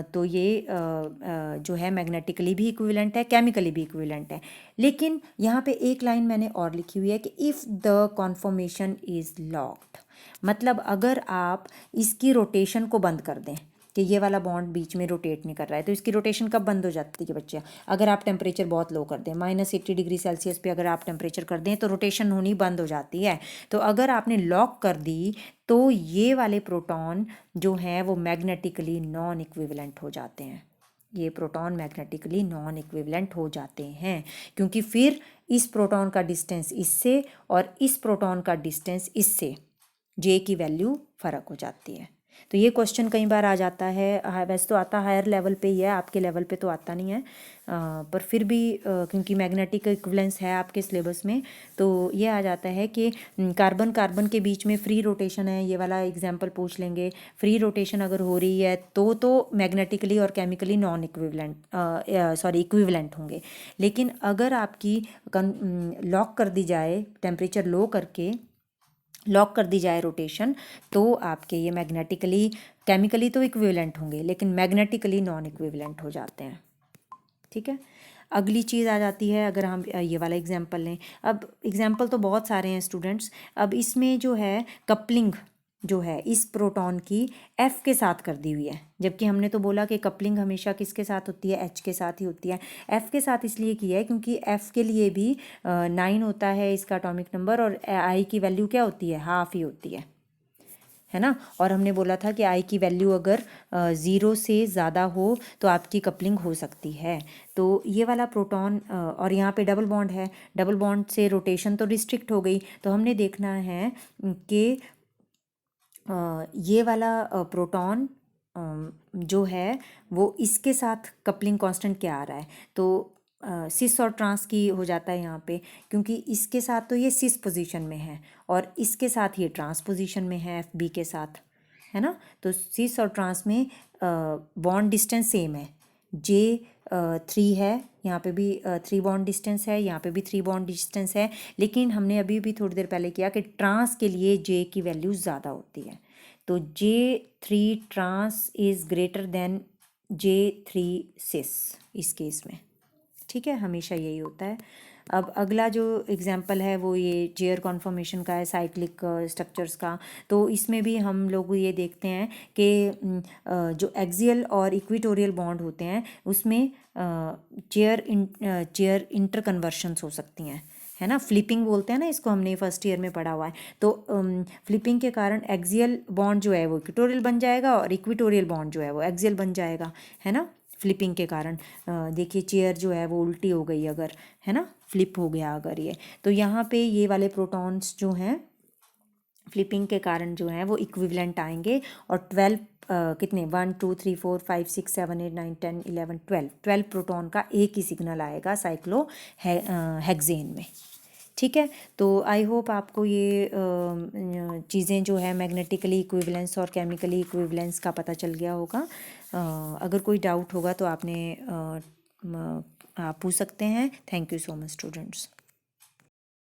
तो ये जो है मैग्नेटिकली भी इक्विवेलेंट है, केमिकली भी इक्विवेलेंट है। लेकिन यहाँ पे एक लाइन मैंने और लिखी हुई है कि if the conformation is locked, मतलब अगर आप इसकी रोटेशन को बंद कर दें कि ये वाला बॉन्ड बीच में रोटेट नहीं कर रहा है, तो इसकी रोटेशन कब बंद हो जाती है बच्चे? अगर आप टेम्परेचर बहुत लो कर दें, -80 डिग्री सेल्सियस पे अगर आप टेम्परेचर कर दें तो रोटेशन होनी बंद हो जाती है। तो अगर आपने लॉक कर दी तो ये वाले प्रोटॉन जो हैं वो मैग्नेटिकली नॉन इक्विवेलेंट हो जाते हैं। ये प्रोटॉन मैग्नेटिकली नॉन इक्विवेलेंट हो जाते हैं, क्योंकि फिर इस प्रोटॉन का डिस्टेंस इससे और इस प्रोटॉन का डिस्टेंस इससे जे की वैल्यू फ़र्क हो जाती है। तो ये क्वेश्चन कई बार आ जाता है, वैसे तो आता हायर लेवल पे ही है, आपके लेवल पे तो आता नहीं है, पर फिर भी क्योंकि मैग्नेटिक इक्विवेलेंस है आपके सिलेबस में, तो ये आ जाता है कि कार्बन कार्बन के बीच में फ्री रोटेशन है, ये वाला एग्जांपल पूछ लेंगे। फ्री रोटेशन अगर हो रही है तो मैग्नेटिकली और chemically non equivalent, sorry equivalent होंगे। लेकिन अगर आपकी लॉक कर दी जाए, टेम्परेचर लो करके लॉक कर दी जाए रोटेशन, तो आपके ये मैग्नेटिकली, केमिकली तो इक्विवेलेंट होंगे लेकिन मैग्नेटिकली नॉन इक्विवेलेंट हो जाते हैं। ठीक है, अगली चीज़ आ जाती है, अगर हम ये वाला एग्जांपल लें, अब एग्जांपल तो बहुत सारे हैं स्टूडेंट्स, अब इसमें जो है कपलिंग जो है इस प्रोटॉन की F के साथ कर दी हुई है, जबकि हमने तो बोला कि कपलिंग हमेशा किसके साथ होती है? H के साथ ही होती है। F के साथ इसलिए किया है क्योंकि F के लिए भी 9 होता है इसका एटॉमिक नंबर, और I की वैल्यू क्या होती है? हाफ ही होती है ना। और हमने बोला था कि I की वैल्यू अगर 0 से ज़्यादा हो तो आपकी कपलिंग हो सकती है। तो ये वाला प्रोटॉन, और यहाँ पे डबल बॉन्ड है, डबल बॉन्ड से रोटेशन तो रिस्ट्रिक्ट हो गई, तो हमने देखना है कि ये वाला प्रोटॉन जो है वो इसके साथ कपलिंग कांस्टेंट क्या आ रहा है, तो सिस और ट्रांस की हो जाता है यहाँ पे, क्योंकि इसके साथ तो ये सिस पोजीशन में है और इसके साथ ये ट्रांस पोजीशन में है एफ बी के साथ, है ना। तो सिस और ट्रांस में बॉन्ड डिस्टेंस सेम है, जे 3 है, यहाँ पे भी 3 बॉन्ड डिस्टेंस है, यहाँ पे भी 3 बॉन्ड डिस्टेंस है, लेकिन हमने अभी भी थोड़ी देर पहले किया कि ट्रांस के लिए जे की वैल्यू ज़्यादा होती है, तो J3 trans is greater than J3 cis इस केस में। ठीक है, हमेशा यही होता है। अब अगला जो एग्जांपल है वो ये चेयर कॉन्फॉर्मेशन का है, साइक्लिक स्ट्रक्चर्स का। तो इसमें भी हम लोग ये देखते हैं कि जो एक्सियल और इक्विटोरियल बॉन्ड होते हैं उसमें चेयर इंटर कन्वर्शंस हो सकती हैं, है ना। फ्लिपिंग बोलते हैं ना इसको, हमने फर्स्ट ईयर में पढ़ा हुआ है। तो फ्लिपिंग के कारण एक्सियल बॉन्ड जो है वो इक्विटोरियल बन जाएगा और इक्विटोरियल बॉन्ड जो है वो एक्सियल बन जाएगा, है ना। फ्लिपिंग के कारण देखिए चेयर जो है वो उल्टी हो गई अगर, है ना, फ्लिप हो गया अगर ये, तो यहाँ पे ये वाले प्रोटॉन्स जो हैं फ्लिपिंग के कारण जो है वो इक्विवेलेंट आएंगे, और 12 कितने 1 2 3 4 5 6 7 8 9 10 11 12 प्रोटॉन का एक ही सिग्नल आएगा साइक्लो हेक्सेन में। ठीक है, तो आई होप आपको ये चीज़ें जो है मैग्नेटिकली इक्विवेलेंस और केमिकली इक्विवेलेंस का पता चल गया होगा। अगर कोई डाउट होगा तो आपने आप पूछ सकते हैं। Thank you so much students.